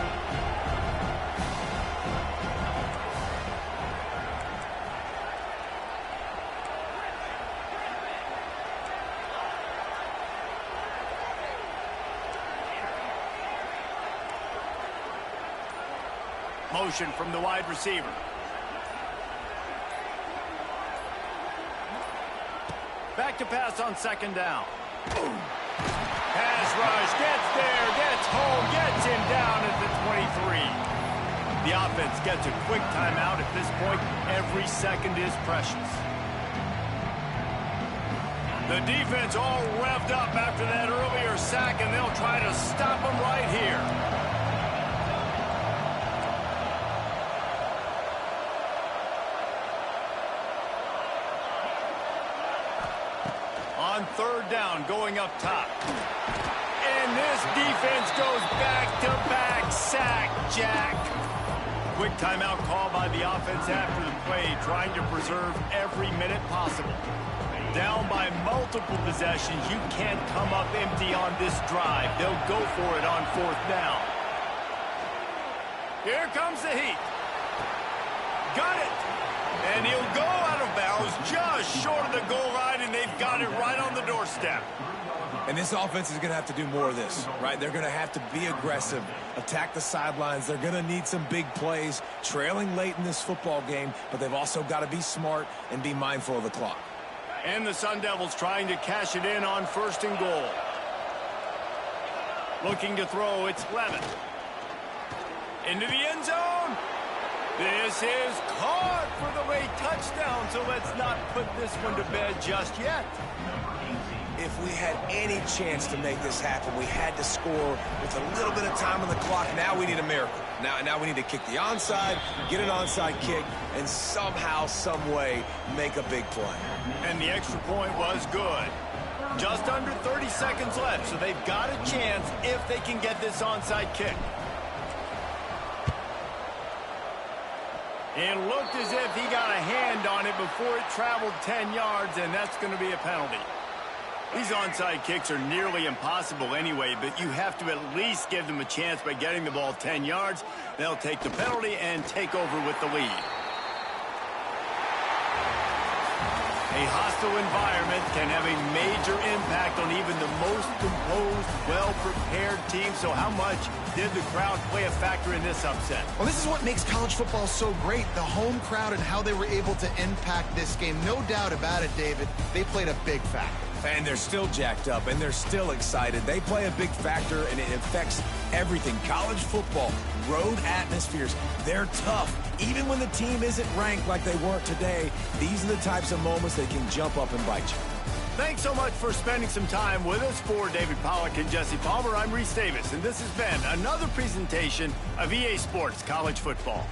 Speaker 1: Motion from the wide receiver. Back to pass on 2nd down. Pass rush, gets there, gets home, gets him down at the 23. The offense gets a quick timeout at this point. Every second is precious. The defense all revved up after that earlier sack, and they'll try to stop him right here. On 3rd down, going up top. And this defense goes back-to-back sack, Jack. Quick timeout call by the offense after the play, trying to preserve every minute possible. Down by multiple possessions, you can't come up empty on this drive. They'll go for it on 4th down. Here comes the heat. Got it. And he'll go out of bounds just short of the goal line, and they've got it right on the doorstep.
Speaker 2: And this offense is going to have to do more of this, right? They're going to have to be aggressive, attack the sidelines. They're going to need some big plays, trailing late in this football game, but they've also got to be smart and be mindful of the clock.
Speaker 1: And the Sun Devils trying to cash it in on 1st and goal. Looking to throw, it's Levin. Into the end zone. This is caught for the late touchdown, so let's not put this one to bed just yet.
Speaker 2: If we had any chance to make this happen, we had to score with a little bit of time on the clock. Now we need a miracle. Now we need to kick the onside, get an onside kick, and somehow, some way, make a big play.
Speaker 1: And the extra point was good. Just under 30 seconds left, so they've got a chance if they can get this onside kick. It looked as if he got a hand on it before it traveled 10 yards, and that's going to be a penalty. These onside kicks are nearly impossible anyway, but you have to at least give them a chance by getting the ball 10 yards. They'll take the penalty and take over with the lead. A hostile environment can have a major impact on even the most composed, well-prepared team. So how much did the crowd play a factor in this upset?
Speaker 3: Well, this is what makes college football so great, the home crowd and how they were able to impact this game. No doubt about it, David. They played a big factor.
Speaker 2: And they're still jacked up, and they're still excited. They play a big factor, and it affects everything. College football, road atmospheres, they're tough. Even when the team isn't ranked like they weren't today, these are the types of moments that can jump up and bite you.
Speaker 1: Thanks so much for spending some time with us. For David Pollack and Jesse Palmer, I'm Reese Davis, and this has been another presentation of EA Sports College Football.